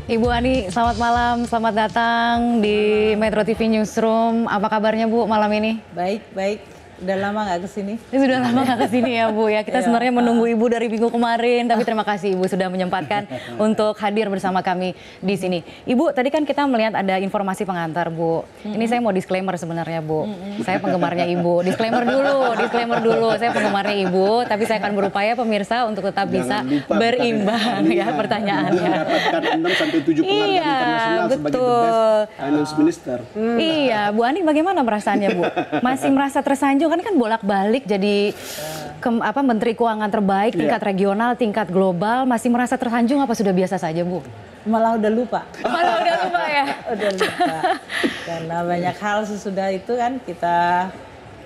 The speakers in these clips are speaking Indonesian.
Ibu Ani, selamat malam, selamat datang di Metro TV Newsroom. Apa kabarnya Bu malam ini? Baik, baik. Udah lama nggak kesini? Ini sudah lama nggak kesini ya Bu ya. Kita sebenarnya menunggu Ibu dari minggu kemarin, tapi terima kasih Ibu sudah menyempatkan untuk hadir bersama kami di sini. Ibu, tadi kan kita melihat ada informasi pengantar Bu. Ini saya mau disclaimer sebenarnya Bu. Saya penggemarnya Ibu. Disclaimer dulu. Saya penggemarnya Ibu, tapi saya akan berupaya pemirsa untuk tetap bisa berimbang ya pertanyaannya. Mendapatkan 6 sampai 7 penghargaan internasional sebagai the best finance minister. Iya, Bu Ani bagaimana perasaannya Bu? Masih merasa tersanjung? Kan bolak-balik jadi Menteri Keuangan terbaik tingkat regional, tingkat global, masih merasa tersanjung apa sudah biasa saja Bu? Malah udah lupa. Malah udah lupa ya? Udah lupa. Karena banyak hal sesudah itu kan kita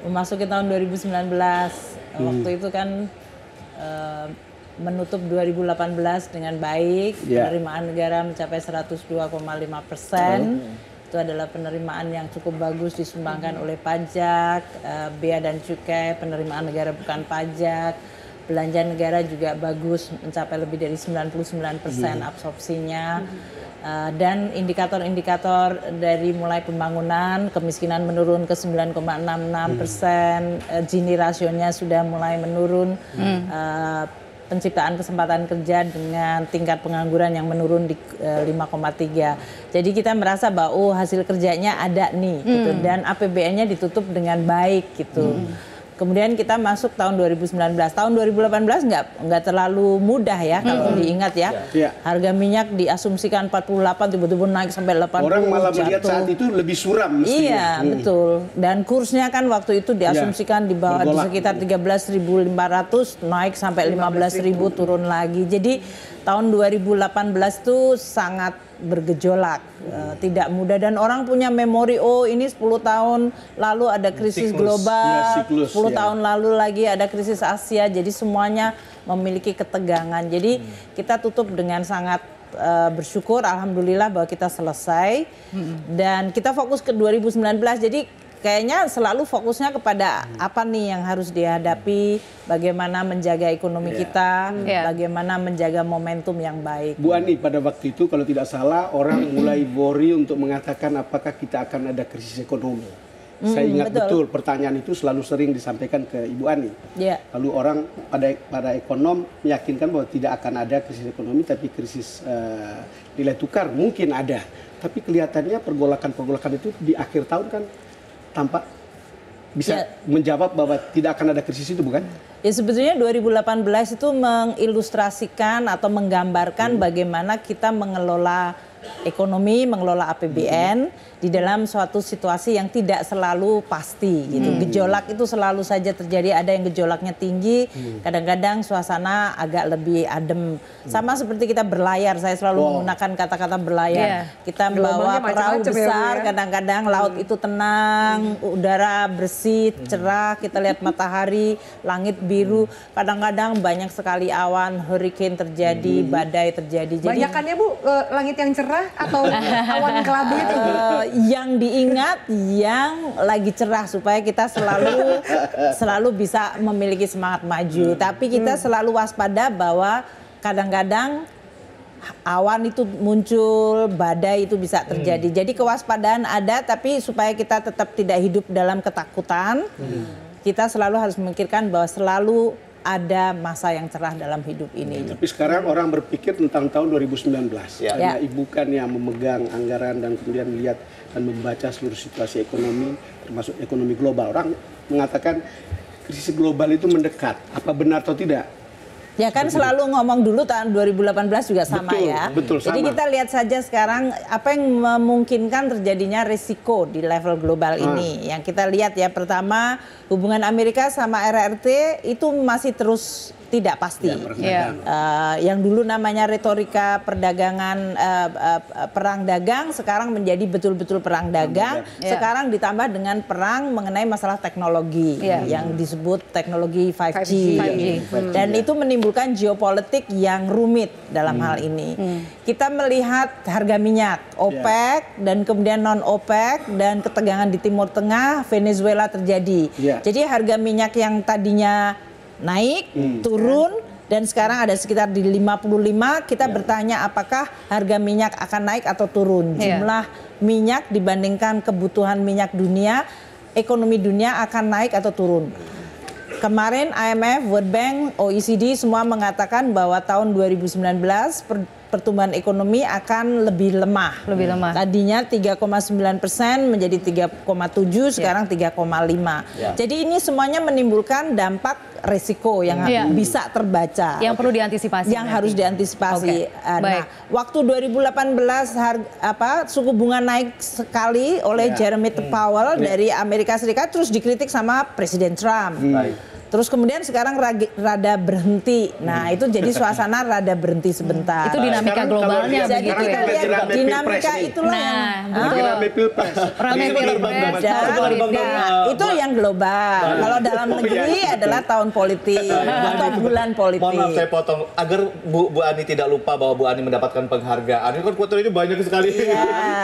memasuki tahun 2019. Waktu itu kan menutup 2018 dengan baik, penerimaan negara mencapai 102,5%. Itu adalah penerimaan yang cukup bagus disumbangkan oleh pajak, bea dan cukai, penerimaan negara bukan pajak, belanja negara juga bagus mencapai lebih dari 99% absorpsinya, dan indikator-indikator dari mulai pembangunan, kemiskinan menurun ke 9,66%, Gini rasionya sudah mulai menurun, penciptaan kesempatan kerja dengan tingkat pengangguran yang menurun di 5,3. Jadi kita merasa bahwa hasil kerjanya ada nih gitu, dan APBN-nya ditutup dengan baik gitu. Kemudian kita masuk tahun 2019. Tahun 2018 nggak terlalu mudah ya kalau diingat ya. Harga minyak diasumsikan 48 tiba-tiba naik sampai 80. Orang malah melihat saat itu lebih suram mestinya. Iya, betul. Dan kursnya kan waktu itu diasumsikan di bawah di sekitar 13.500 naik sampai 15.000 turun lagi. Jadi tahun 2018 itu sangat bergejolak, tidak mudah, dan orang punya memori, oh ini 10 tahun lalu ada krisis global, 10 tahun lalu lagi ada krisis Asia, jadi semuanya memiliki ketegangan. Jadi kita tutup dengan sangat bersyukur, alhamdulillah bahwa kita selesai, dan kita fokus ke 2019, jadi kayaknya selalu fokusnya kepada apa nih yang harus dihadapi, bagaimana menjaga ekonomi kita, bagaimana menjaga momentum yang baik. Bu Ani, pada waktu itu kalau tidak salah orang mulai worry untuk mengatakan apakah kita akan ada krisis ekonomi. Saya ingat betul pertanyaan itu selalu sering disampaikan ke Ibu Ani. Lalu orang pada ekonom meyakinkan bahwa tidak akan ada krisis ekonomi, tapi krisis nilai tukar mungkin ada. Tapi kelihatannya pergolakan-pergolakan itu di akhir tahun kan tampak bisa menjawab bahwa tidak akan ada krisis itu, bukan? Ya sebetulnya 2018 itu mengilustrasikan atau menggambarkan bagaimana kita mengelola ekonomi, mengelola APBN di dalam suatu situasi yang tidak selalu pasti gitu. Gejolak itu selalu saja terjadi, ada yang gejolaknya tinggi, kadang-kadang suasana agak lebih adem. Sama seperti kita berlayar, saya selalu menggunakan kata-kata berlayar. Kita membawa perahu besar, kadang-kadang laut itu tenang, udara bersih, cerah, kita lihat matahari, langit biru, kadang-kadang banyak sekali awan, hurricane terjadi, badai terjadi. Banyakannya Bu, langit yang cerah atau awan kelabu itu? Yang diingat yang lagi cerah supaya kita selalu bisa memiliki semangat maju. Tapi kita selalu waspada bahwa kadang-kadang awan itu muncul, badai itu bisa terjadi. Jadi kewaspadaan ada, tapi supaya kita tetap tidak hidup dalam ketakutan, kita selalu harus memikirkan bahwa selalu ada masa yang cerah dalam hidup ini. Tapi sekarang orang berpikir tentang tahun 2019. Karena Ibu kan yang memegang anggaran dan kemudian melihat dan membaca seluruh situasi ekonomi, termasuk ekonomi global. Orang mengatakan krisis global itu mendekat. Apa benar atau tidak? Ya kan selalu ngomong dulu tahun 2018 juga sama ya. Betul, Jadi sama. kita lihat saja sekarang apa yang memungkinkan terjadinya risiko di level global ini. Yang kita lihat ya, pertama hubungan Amerika sama RRT itu masih terus tidak pasti. Yang dulu namanya retorika perdagangan, perang dagang, sekarang menjadi betul-betul perang dagang. Sekarang ditambah dengan perang mengenai masalah teknologi yang disebut teknologi 5G. Dan itu menimbulkan geopolitik yang rumit dalam hal ini. Kita melihat harga minyak, OPEC dan kemudian non-OPEC, dan ketegangan di Timur Tengah, Venezuela terjadi. Jadi harga minyak yang tadinya naik, turun, dan sekarang ada sekitar di 55. Kita bertanya apakah harga minyak akan naik atau turun. Jumlah minyak dibandingkan kebutuhan minyak dunia, ekonomi dunia akan naik atau turun. Kemarin IMF, World Bank, OECD semua mengatakan bahwa tahun 2019 pertumbuhan ekonomi akan lebih lemah. Tadinya 3,9% menjadi 3,7, sekarang 3,5. Jadi ini semuanya menimbulkan dampak resiko yang bisa terbaca. Yang perlu diantisipasi. Yang harus diantisipasi. Nah, waktu 2018 suku bunga naik sekali oleh Jeremy Powell dari Amerika Serikat, terus dikritik sama Presiden Trump. Terus kemudian sekarang rada berhenti. Nah, itu jadi suasana rada berhenti sebentar. Itu dinamika globalnya begitu. Jadi kita lihat dinamika itulah rame pilpres. Itu yang global. Kalau dalam negeri adalah tahun politik atau bulan politik. Mohon maaf saya potong. Agar Bu Ani tidak lupa bahwa Bu Ani mendapatkan penghargaan. Ini kan kuartal ini banyak sekali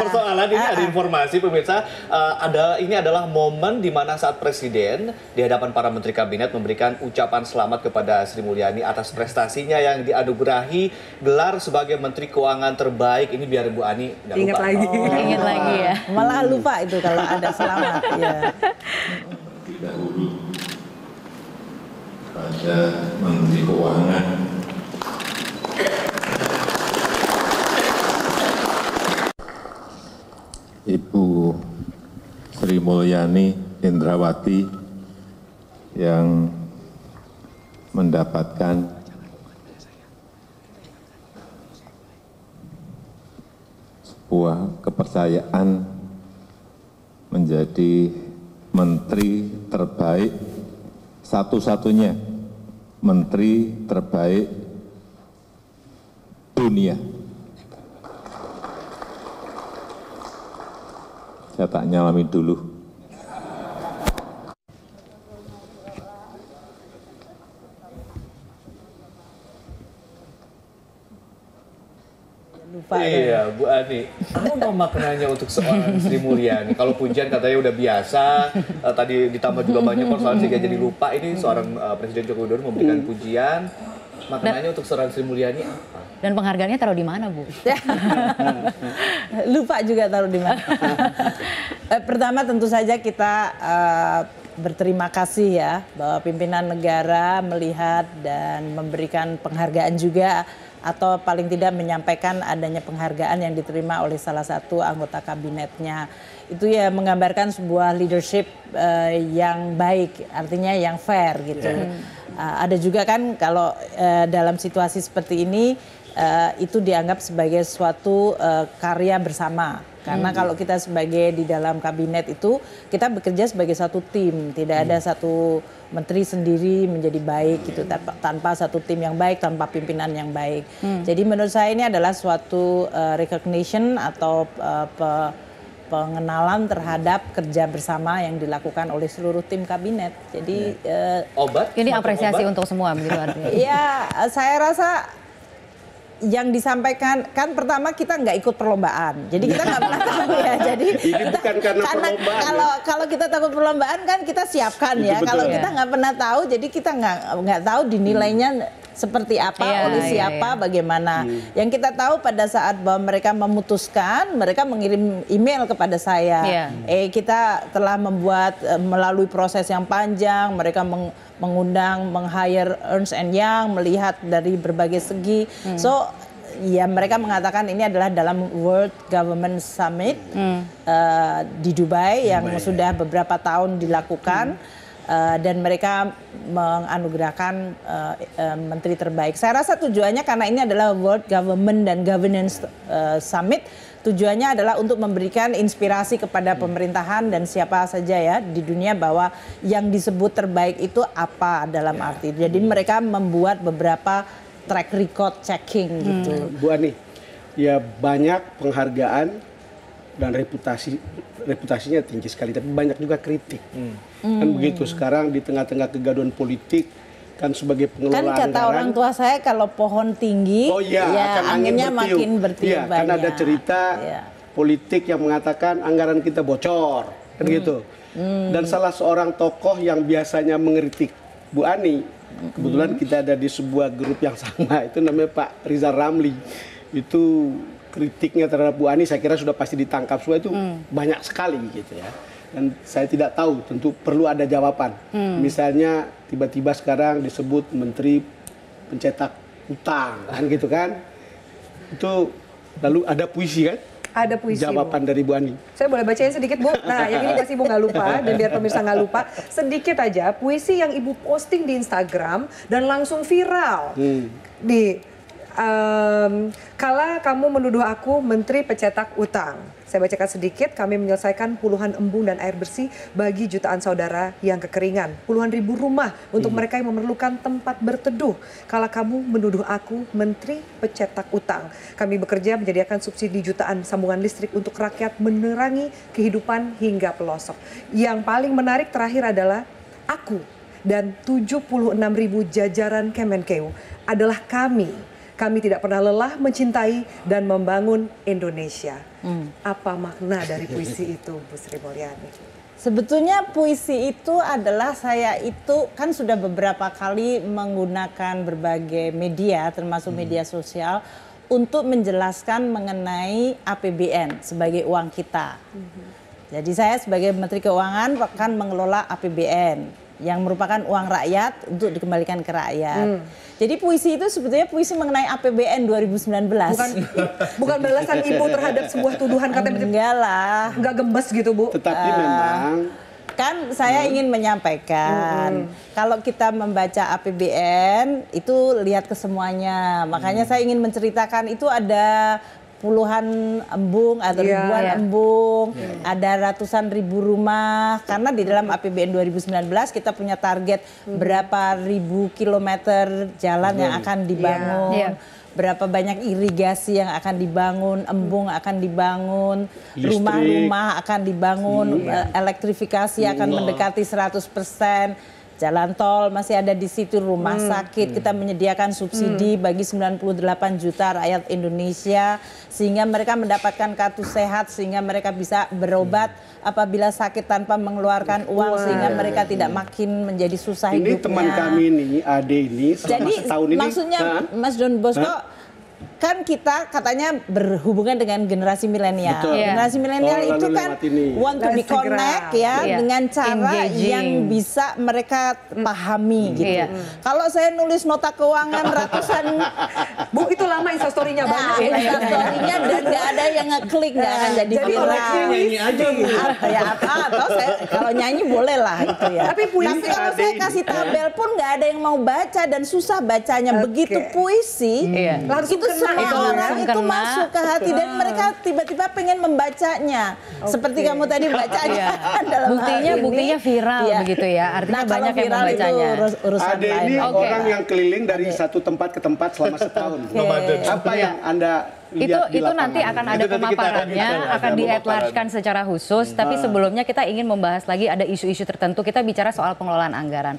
persoalan. Ini ada informasi pemirsa. Ini adalah momen di mana saat Presiden di hadapan para Menteri Kabinet memberikan ucapan selamat kepada Sri Mulyani atas prestasinya yang dianugerahi gelar sebagai Menteri Keuangan terbaik. Ini biar Bu Ani nggak lupa. Ingat lagi. Ingat lagi ya. Malah lupa itu kalau ada selamat. Dahulu pada Menteri Keuangan. Ibu Sri Mulyani Indrawati yang mendapatkan sebuah kepercayaan menjadi menteri terbaik, satu-satunya menteri terbaik dunia. Saya tak nyalami dulu. Iya, Bu Ani. Apa maknanya untuk seorang Sri Mulyani? Kalau pujian katanya udah biasa, tadi ditambah juga banyak persoalan sehingga jadi lupa. Ini seorang Presiden Joko Widodo memberikan pujian. Maknanya untuk seorang Sri Mulyani apa? Dan penghargaannya taruh di mana, Bu? Lupa juga taruh di mana. Pertama tentu saja kita berterima kasih ya bahwa pimpinan negara melihat dan memberikan penghargaan juga, atau paling tidak menyampaikan adanya penghargaan yang diterima oleh salah satu anggota kabinetnya. Itu ya menggambarkan sebuah leadership yang baik, artinya yang fair gitu. Ada juga kan kalau dalam situasi seperti ini itu dianggap sebagai suatu karya bersama. Karena kalau kita sebagai di dalam kabinet itu kita bekerja sebagai satu tim, tidak ada satu menteri sendiri menjadi baik gitu tanpa satu tim yang baik, tanpa pimpinan yang baik. Jadi menurut saya ini adalah suatu recognition atau pengenalan terhadap kerja bersama yang dilakukan oleh seluruh tim kabinet. Jadi ini apresiasi untuk semua begitu artinya. Ya, saya rasa yang disampaikan kan pertama kita nggak ikut perlombaan, jadi kita nggak pernah tahu ya. Jadi karena kalau kita takut perlombaan kan kita siapkan ya. Kalau kita nggak pernah tahu, jadi kita nggak tahu dinilainya seperti apa oleh siapa, bagaimana. Yang kita tahu pada saat bahwa mereka memutuskan, mereka mengirim email kepada saya. Kita telah membuat melalui proses yang panjang, mereka mengundang, meng-hire Ernst & Young, melihat dari berbagai segi. So, ya mereka mengatakan ini adalah dalam World Government Summit di Dubai yang sudah beberapa tahun dilakukan. Dan mereka menganugerahkan menteri terbaik. Saya rasa tujuannya karena ini adalah World Government dan Governance Summit, tujuannya adalah untuk memberikan inspirasi kepada pemerintahan dan siapa saja ya di dunia bahwa yang disebut terbaik itu apa dalam arti. Jadi mereka membuat beberapa track record checking gitu. Bu Ani, ya banyak penghargaan dan reputasinya tinggi sekali, tapi banyak juga kritik. Kan begitu sekarang di tengah-tengah kegaduhan politik, kan sebagai pengelola anggaran. Kan kata orang tua saya kalau pohon tinggi, anginnya makin bertiup. Kan ada cerita politik yang mengatakan anggaran kita bocor, kan gitu. Dan salah seorang tokoh yang biasanya mengkritik Bu Ani Kebetulan kita ada di sebuah grup yang sama, itu namanya Pak Rizal Ramli. Itu kritiknya terhadap Bu Ani saya kira sudah pasti ditangkap semua, itu banyak sekali gitu ya. Dan saya tidak tahu, tentu perlu ada jawaban. Misalnya tiba-tiba sekarang disebut Menteri Pencetak Utang, kan gitu kan. Itu lalu ada puisi kan? Ada puisi, jawaban Bu. dari Bu Ani. Saya boleh bacain sedikit, Bu? Nah, yang ini pasti Ibu nggak lupa, dan biar pemirsa nggak lupa, sedikit aja puisi yang Ibu posting di Instagram dan langsung viral. Kala kamu menuduh aku menteri pencetak utang. Saya bacakan sedikit, kami menyelesaikan puluhan embung dan air bersih bagi jutaan saudara yang kekeringan. Puluhan ribu rumah untuk mereka yang memerlukan tempat berteduh. Kala kamu menuduh aku menteri pencetak utang. Kami bekerja menyediakan subsidi jutaan sambungan listrik untuk rakyat menerangi kehidupan hingga pelosok. Yang paling menarik terakhir adalah aku dan 76.000 jajaran Kemenkeu adalah kami. Kami tidak pernah lelah mencintai dan membangun Indonesia. Apa makna dari puisi itu, Bu Sri Mulyani? Sebetulnya puisi itu adalah saya itu kan sudah beberapa kali menggunakan berbagai media, termasuk media sosial, untuk menjelaskan mengenai APBN sebagai uang kita. Jadi saya sebagai Menteri Keuangan akan mengelola APBN yang merupakan uang rakyat untuk dikembalikan ke rakyat. Jadi puisi itu sebetulnya puisi mengenai APBN 2019. Bukan balasan Ibu terhadap sebuah tuduhan katanya. Enggak lah. Enggak gembes gitu, Bu. Tetapi memang kan saya ingin menyampaikan kalau kita membaca APBN itu lihat ke semuanya. Makanya saya ingin menceritakan itu ada puluhan embung atau ribuan embung, ada ratusan ribu rumah, karena di dalam APBN 2019 kita punya target berapa ribu kilometer jalan yang akan dibangun, berapa banyak irigasi yang akan dibangun, embung akan dibangun, rumah-rumah akan dibangun, elektrifikasi akan mendekati 100%. Jalan tol masih ada di situ, rumah sakit, kita menyediakan subsidi bagi 98 juta rakyat Indonesia sehingga mereka mendapatkan kartu sehat, sehingga mereka bisa berobat apabila sakit tanpa mengeluarkan uang, sehingga mereka tidak makin menjadi susah hidupnya. Ini teman kami ini, Ade ini selama setahun ini. Maksudnya Mas Don Bosco, kan kita katanya berhubungan dengan generasi milenial. Generasi milenial itu kan want to be connect dengan cara yang bisa mereka pahami gitu. Kalau saya nulis nota keuangan ratusan, Bu, itu lama instastory-nya banget. Instastory-nya dan nggak ada yang ngeklik, nggak akan jadi viral. Nyanyi aja Atau saya kalau nyanyi boleh lah gitu ya. Tapi kalau saya kasih tabel pun nggak ada yang mau baca dan susah bacanya. Begitu puisi, langsung itu semua orang itu masuk ke hati dan mereka tiba-tiba pengen membacanya. Seperti kamu tadi bacanya. Buktinya viral begitu ya. Artinya banyak yang membacanya. Ade ini orang yang keliling dari satu tempat ke tempat selama setahun. Apa yang Anda lihat itu nanti akan ada pemaparannya, akan di-atlarge-kan secara khusus. Tapi sebelumnya kita ingin membahas lagi ada isu-isu tertentu. Kita bicara soal pengelolaan anggaran.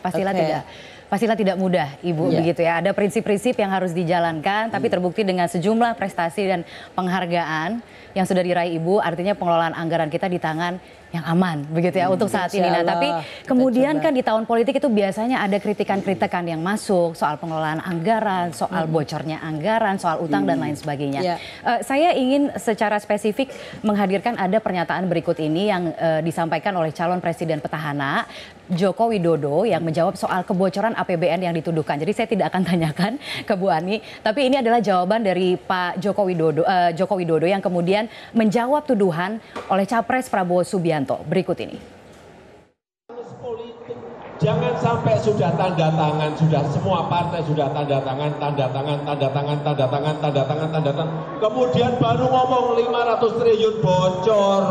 Pastilah tidak mudah, Ibu, begitu ya. Ada prinsip-prinsip yang harus dijalankan, tapi terbukti dengan sejumlah prestasi dan penghargaan yang sudah diraih Ibu. Artinya pengelolaan anggaran kita di tangan yang aman, begitu ya, untuk saat ini. Nah, tapi kemudian kan di tahun politik itu biasanya ada kritikan-kritikan yang masuk soal pengelolaan anggaran, soal bocornya anggaran, soal utang dan lain sebagainya. Saya ingin secara spesifik menghadirkan ada pernyataan berikut ini yang disampaikan oleh calon presiden petahana Joko Widodo yang menjawab soal kebocoran APBN yang dituduhkan. Jadi saya tidak akan tanyakan ke Bu Ani, tapi ini adalah jawaban dari Pak Joko Widodo yang kemudian menjawab tuduhan oleh Capres Prabowo Subianto. Berikut ini. Jangan sampai sudah tanda tangan, sudah semua partai sudah tanda tangan, kemudian baru ngomong 500 triliun bocor.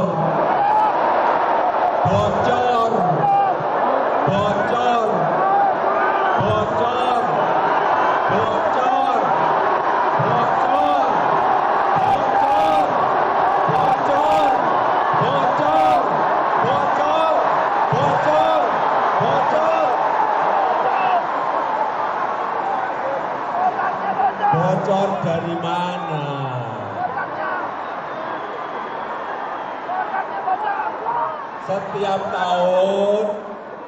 Bocor dari mana? Setiap tahun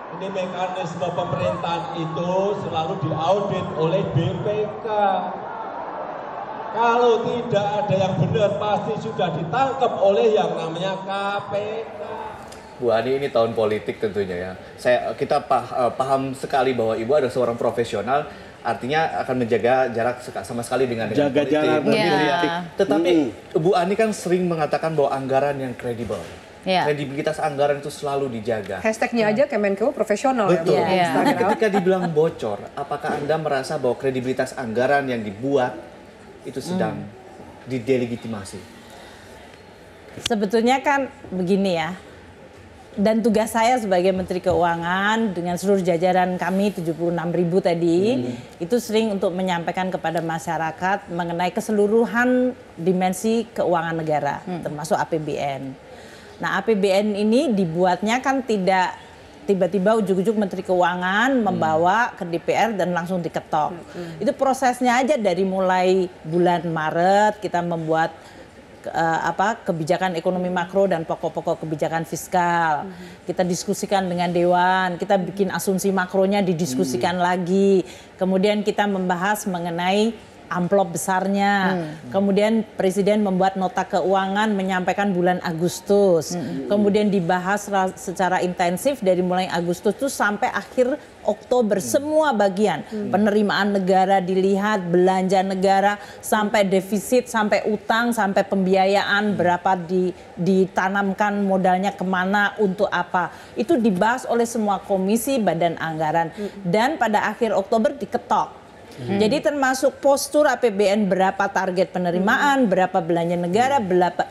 Ini mekanisme pemerintahan itu selalu diaudit oleh BPK. Kalau tidak ada yang benar, pasti sudah ditangkap oleh yang namanya KPK. Bu Ani, ini tahun politik tentunya ya. Kita paham sekali bahwa Ibu adalah seorang profesional, artinya akan menjaga jarak sama sekali dengan jaga politik. jarak politik. Tetapi Bu Ani kan sering mengatakan bahwa anggaran yang kredibel. Kredibilitas anggaran itu selalu dijaga. Hashtagnya aja Kemenkeu profesional. Betul. Ya, Tapi ketika dibilang bocor, apakah Anda merasa bahwa kredibilitas anggaran yang dibuat itu sedang didelegitimasi? Sebetulnya kan begini ya. Dan tugas saya sebagai Menteri Keuangan dengan seluruh jajaran kami 76.000 tadi itu sering untuk menyampaikan kepada masyarakat mengenai keseluruhan dimensi keuangan negara termasuk APBN. Nah, APBN ini dibuatnya kan tidak tiba-tiba ujuk-ujuk Menteri Keuangan membawa ke DPR dan langsung diketok. Itu prosesnya aja dari mulai bulan Maret kita membuat kebijakan ekonomi makro dan pokok-pokok kebijakan fiskal. Kita diskusikan dengan Dewan, kita bikin asumsi makronya didiskusikan lagi. Kemudian kita membahas mengenai amplop besarnya. Kemudian Presiden membuat nota keuangan menyampaikan bulan Agustus. Kemudian dibahas secara intensif dari mulai Agustus itu sampai akhir Oktober semua bagian. Penerimaan negara dilihat, belanja negara, sampai defisit, sampai utang, sampai pembiayaan berapa ditanamkan modalnya kemana, untuk apa. Itu dibahas oleh semua komisi badan anggaran. Dan pada akhir Oktober diketok. Jadi termasuk postur APBN, berapa target penerimaan, berapa belanja negara,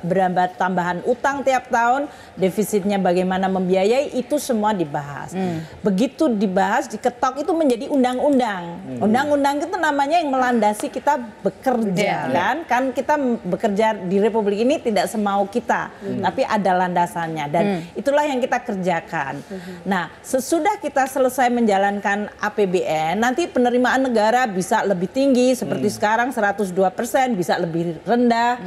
berapa tambahan utang tiap tahun, defisitnya bagaimana membiayai, itu semua dibahas. Begitu dibahas, diketok itu menjadi undang-undang. Undang-undang itu namanya yang melandasi kita bekerja, kan kita bekerja di Republik ini tidak semau kita, tapi ada landasannya dan itulah yang kita kerjakan. Nah, sesudah kita selesai menjalankan APBN, nanti penerimaan negara bisa lebih tinggi seperti sekarang 102%, bisa lebih rendah.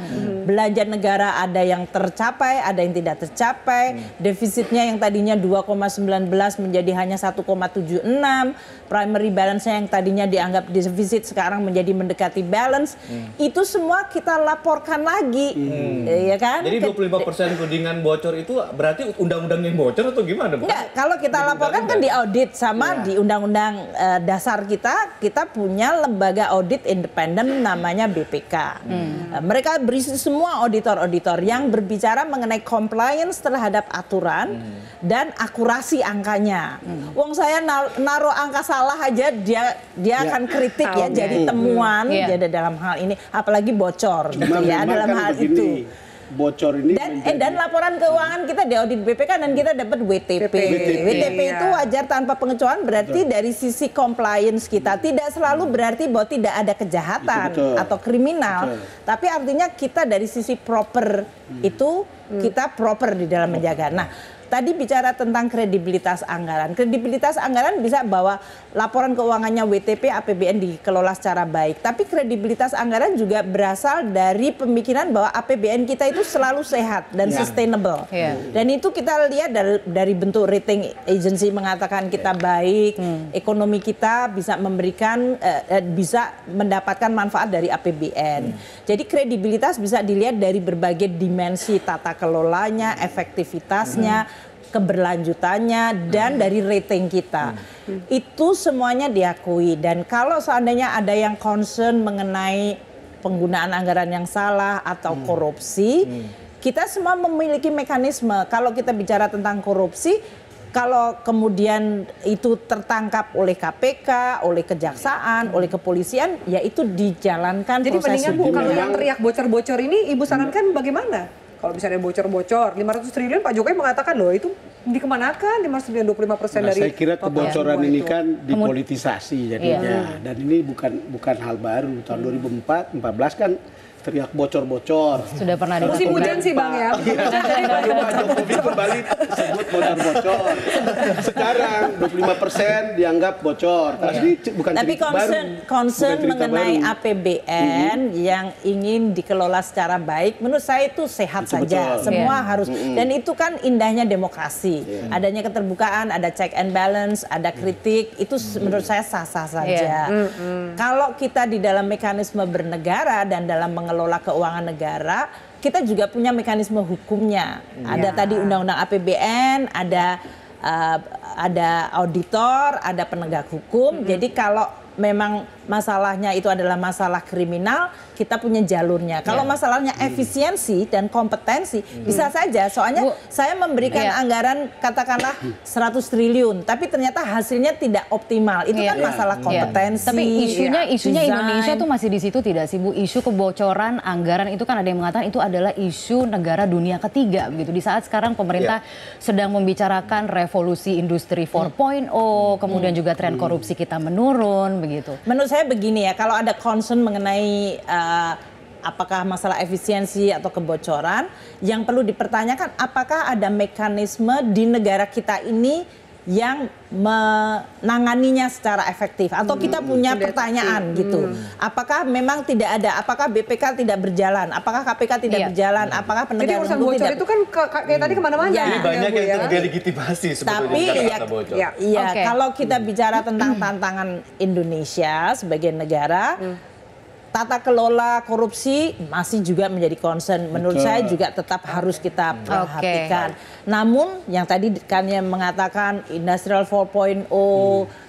Belanja negara ada yang tercapai, ada yang tidak tercapai. Defisitnya yang tadinya 2,19 menjadi hanya 1,76. Primary balance-nya yang tadinya dianggap defisit sekarang menjadi mendekati balance. Itu semua kita laporkan lagi. Ya kan? Jadi 25% tudingan bocor itu berarti undang-undangnya bocor atau gimana? Enggak, kalau kita laporkan kan diaudit sama di undang-undang dasar kita punya lembaga audit independen namanya BPK. Mereka berisi semua auditor-auditor yang berbicara mengenai compliance terhadap aturan dan akurasi angkanya. Wong saya naruh angka salah aja dia akan kritik ya, jadi temuan jadi dalam hal ini, apalagi bocor gitu ya dalam hal itu. Bocor ini dan laporan keuangan kita diaudit BPK dan kita dapat WTP. WTP itu wajar tanpa pengecualian, berarti dari sisi compliance kita tidak selalu berarti bahwa tidak ada kejahatan atau kriminal, tapi artinya kita dari sisi proper itu kita proper di dalam menjaga. Nah, tadi bicara tentang kredibilitas anggaran. Kredibilitas anggaran bisa bahwa laporan keuangannya WTP APBN dikelola secara baik. Tapi kredibilitas anggaran juga berasal dari pemikiran bahwa APBN kita itu selalu sehat dan sustainable. Dan itu kita lihat dari bentuk rating agency mengatakan kita baik, ekonomi kita bisa memberikan, bisa mendapatkan manfaat dari APBN. Jadi kredibilitas bisa dilihat dari berbagai dimensi, tata kelolanya, efektivitasnya, keberlanjutannya, dan dari rating kita. Itu semuanya diakui. Dan kalau seandainya ada yang concern mengenai penggunaan anggaran yang salah atau korupsi, kita semua memiliki mekanisme. Kalau kita bicara tentang korupsi, kalau kemudian itu tertangkap oleh KPK, oleh kejaksaan, oleh kepolisian, ya itu dijalankan. Jadi proses mendingan Bu, kalau yang teriak bocor-bocor ini, Ibu sarankan bagaimana? Kalau misalnya bocor-bocor, 500 triliun Pak Jokowi mengatakan loh itu dikemanakan 525% dari. Saya kira kebocoran ini kan dipolitisasi jadinya, dan ini bukan hal baru. Tahun 2014 kan teriak bocor-bocor. Sudah pernah Musim hujan sih Bang ya. Lalu Pak Jokowi kembali sebut bocor-bocor. Sekarang 25% dianggap bocor. Bukan Tapi cerita baru. concern Bukan cerita mengenai baru. APBN yang ingin dikelola secara baik, menurut saya itu sehat Itu saja. betul. Semua harus, dan itu kan indahnya demokrasi. Adanya keterbukaan, ada check and balance, ada kritik, itu menurut saya sah-sah saja. Kalau kita di dalam mekanisme bernegara dan dalam mengelola keuangan negara, kita juga punya mekanisme hukumnya. Ada tadi undang-undang APBN, ada auditor, ada penegak hukum. Jadi kalau memang masalahnya itu adalah masalah kriminal, kita punya jalurnya. Kalau masalahnya efisiensi dan kompetensi, bisa saja. Soalnya saya memberikan anggaran katakanlah 100 triliun, tapi ternyata hasilnya tidak optimal. Itu kan masalah kompetensi. Tapi isunya design. Indonesia tuh masih di situ tidak sih Bu? Isu kebocoran anggaran itu kan ada yang mengatakan itu adalah isu negara dunia ketiga begitu. Di saat sekarang pemerintah sedang membicarakan revolusi industri 4.0, kemudian juga tren korupsi kita menurun begitu. Menurut saya begini ya, kalau ada concern mengenai apakah masalah efisiensi atau kebocoran, yang perlu dipertanyakan apakah ada mekanisme di negara kita ini yang menanganinya secara efektif, atau kita punya pertanyaan gitu. Apakah memang tidak ada, apakah BPK tidak berjalan, apakah KPK tidak berjalan, apakah Jadi penegak urusan hukum bocor tidak. itu kan kayak tadi kemana-mana. Ya. Ini banyak Bu, yang terdelegitimasi sebetulnya. Tapi kata bocor. Iya, kalau kita bicara tentang tantangan Indonesia sebagai negara, tata kelola korupsi masih juga menjadi concern. Menurut saya juga tetap harus kita perhatikan. Namun yang tadi kan yang mengatakan Industrial 4.0,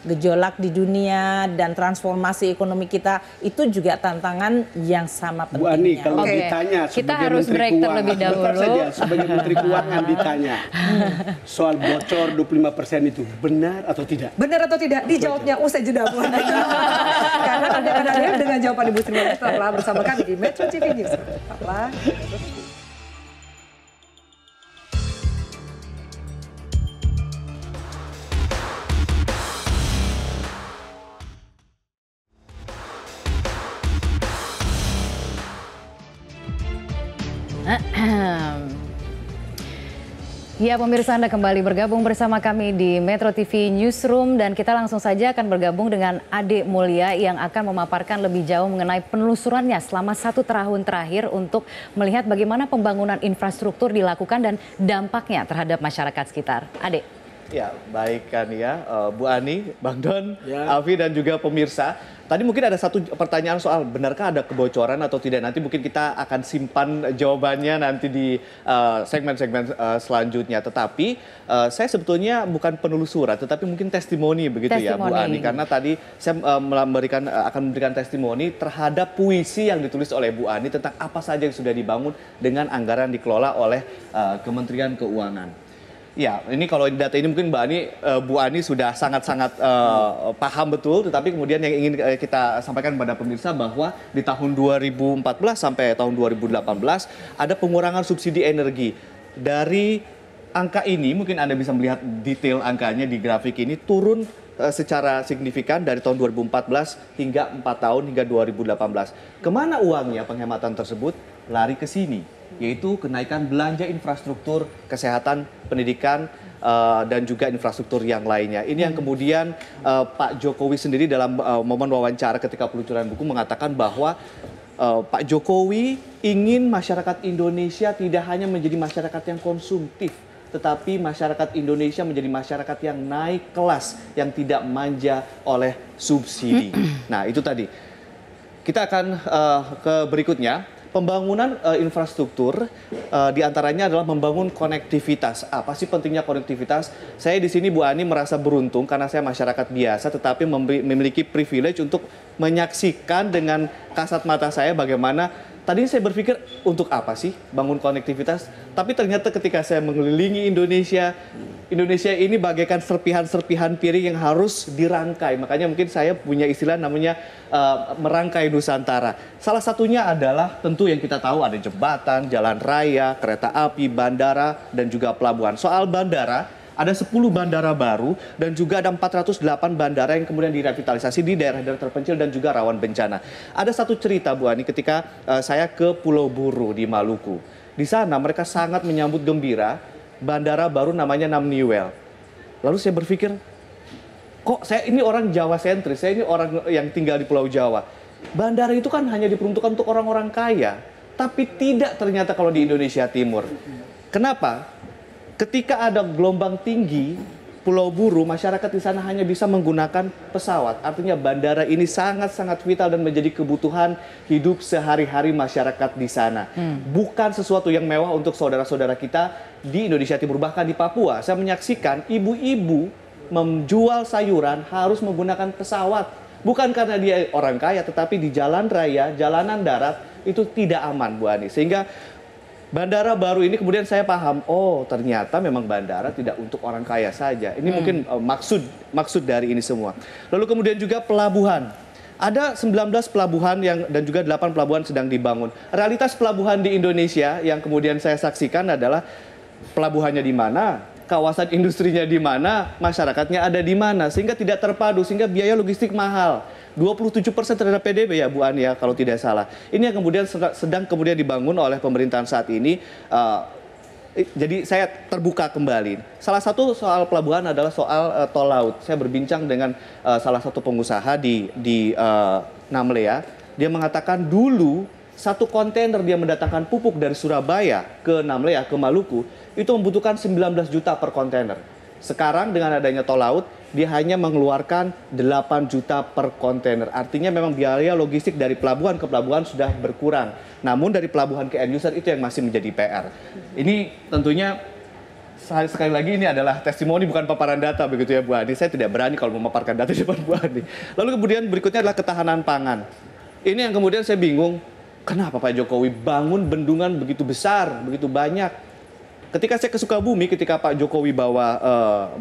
gejolak di dunia dan transformasi ekonomi kita, itu juga tantangan yang sama pentingnya. Bu Ani, kalau ditanya kita sebagai harus Menteri break Keuangan, terlebih dahulu. bentar saja, sebagai Menteri Keuangan ditanya soal bocor 25% itu benar atau tidak? Benar atau tidak? Dijawabnya usai jeda Bu Ani. Karena Anda akan hadir dengan jawaban Ibu Sri Mulyani setelah bersama kami di Metro TV News. Tetaplah. Ya pemirsa, Anda kembali bergabung bersama kami di Metro TV Newsroom dan kita langsung saja akan bergabung dengan Ade Mulia yang akan memaparkan lebih jauh mengenai penelusurannya selama 1 tahun terakhir untuk melihat bagaimana pembangunan infrastruktur dilakukan dan dampaknya terhadap masyarakat sekitar. Ade. Ya, baik kan ya, Bu Ani, Bang Don, Afi dan juga pemirsa. Tadi mungkin ada satu pertanyaan soal benarkah ada kebocoran atau tidak. Nanti mungkin kita akan simpan jawabannya nanti di segmen-segmen selanjutnya. Tetapi saya sebetulnya bukan penelusuran, tetapi mungkin testimoni begitu ya Bu Ani. Karena tadi saya akan memberikan testimoni terhadap puisi yang ditulis oleh Bu Ani tentang apa saja yang sudah dibangun dengan anggaran dikelola oleh Kementerian Keuangan. Ya, ini kalau data ini mungkin Bu Ani sudah sangat-sangat paham betul, tetapi kemudian yang ingin kita sampaikan kepada pemirsa bahwa di tahun 2014 sampai tahun 2018 ada pengurangan subsidi energi. Dari angka ini mungkin Anda bisa melihat detail angkanya di grafik ini turun secara signifikan dari tahun 2014 hingga 4 tahun hingga 2018. Kemana uangnya penghematan tersebut? Lari ke sini, yaitu kenaikan belanja infrastruktur, kesehatan, pendidikan, dan juga infrastruktur yang lainnya. Ini yang kemudian Pak Jokowi sendiri dalam momen wawancara ketika peluncuran buku mengatakan bahwa Pak Jokowi ingin masyarakat Indonesia tidak hanya menjadi masyarakat yang konsumtif, tetapi masyarakat Indonesia menjadi masyarakat yang naik kelas, yang tidak manja oleh subsidi. Nah, itu tadi. Kita akan ke berikutnya. Pembangunan infrastruktur diantaranya adalah membangun konektivitas. Apa sih pentingnya konektivitas? Saya di sini Bu Ani merasa beruntung karena saya masyarakat biasa, tetapi memiliki privilege untuk menyaksikan dengan kasat mata saya bagaimana. Tadi saya berpikir untuk apa sih bangun konektivitas? Tapi ternyata ketika saya mengelilingi Indonesia ini bagaikan serpihan-serpihan piring yang harus dirangkai. Makanya mungkin saya punya istilah namanya merangkai Nusantara. Salah satunya adalah tentu yang kita tahu ada jembatan, jalan raya, kereta api, bandara, dan juga pelabuhan. Soal bandara, Ada 10 bandara baru dan juga ada 408 bandara yang kemudian direvitalisasi di daerah-daerah terpencil dan juga rawan bencana. Ada satu cerita Bu Ani ketika saya ke Pulau Buru di Maluku. Di sana mereka sangat menyambut gembira bandara baru namanya Namniwel. Lalu saya berpikir, kok saya ini orang Jawa sentris, saya ini orang yang tinggal di Pulau Jawa. Bandara itu kan hanya diperuntukkan untuk orang-orang kaya, tapi tidak ternyata kalau di Indonesia Timur. Kenapa? Ketika ada gelombang tinggi, Pulau Buru, masyarakat di sana hanya bisa menggunakan pesawat. Artinya bandara ini sangat-sangat vital dan menjadi kebutuhan hidup sehari-hari masyarakat di sana. Bukan sesuatu yang mewah untuk saudara-saudara kita di Indonesia Timur. Bahkan di Papua, saya menyaksikan ibu-ibu menjual sayuran harus menggunakan pesawat. Bukan karena dia orang kaya, tetapi di jalan raya, jalanan darat itu tidak aman, Bu Ani. Sehingga bandara baru ini kemudian saya paham, oh ternyata memang bandara tidak untuk orang kaya saja. Ini mungkin maksud dari ini semua. Lalu kemudian juga pelabuhan. Ada 19 pelabuhan dan juga 8 pelabuhan sedang dibangun. Realitas pelabuhan di Indonesia yang kemudian saya saksikan adalah pelabuhannya di mana, kawasan industrinya di mana, masyarakatnya ada di mana, sehingga tidak terpadu, sehingga biaya logistik mahal. 27% terhadap PDB ya Bu Ani ya kalau tidak salah. Ini yang kemudian sedang kemudian dibangun oleh pemerintahan saat ini. Jadi saya terbuka kembali. Salah satu soal pelabuhan adalah soal tol laut. Saya berbincang dengan salah satu pengusaha di Namlea. Dia mengatakan dulu satu kontainer dia mendatangkan pupuk dari Surabaya ke Namlea, ke Maluku, itu membutuhkan 19 juta per kontainer. Sekarang dengan adanya tol laut, dia hanya mengeluarkan 8 juta per kontainer. Artinya memang biaya logistik dari pelabuhan ke pelabuhan sudah berkurang. Namun dari pelabuhan ke end user itu yang masih menjadi PR. Ini tentunya sekali lagi ini adalah testimoni bukan paparan data begitu ya Bu Ani. Saya tidak berani kalau memaparkan data di depan Bu Ani. Lalu kemudian berikutnya adalah ketahanan pangan. Ini yang kemudian saya bingung, kenapa Pak Jokowi bangun bendungan begitu besar, begitu banyak. Ketika saya ke Sukabumi, ketika Pak Jokowi bawa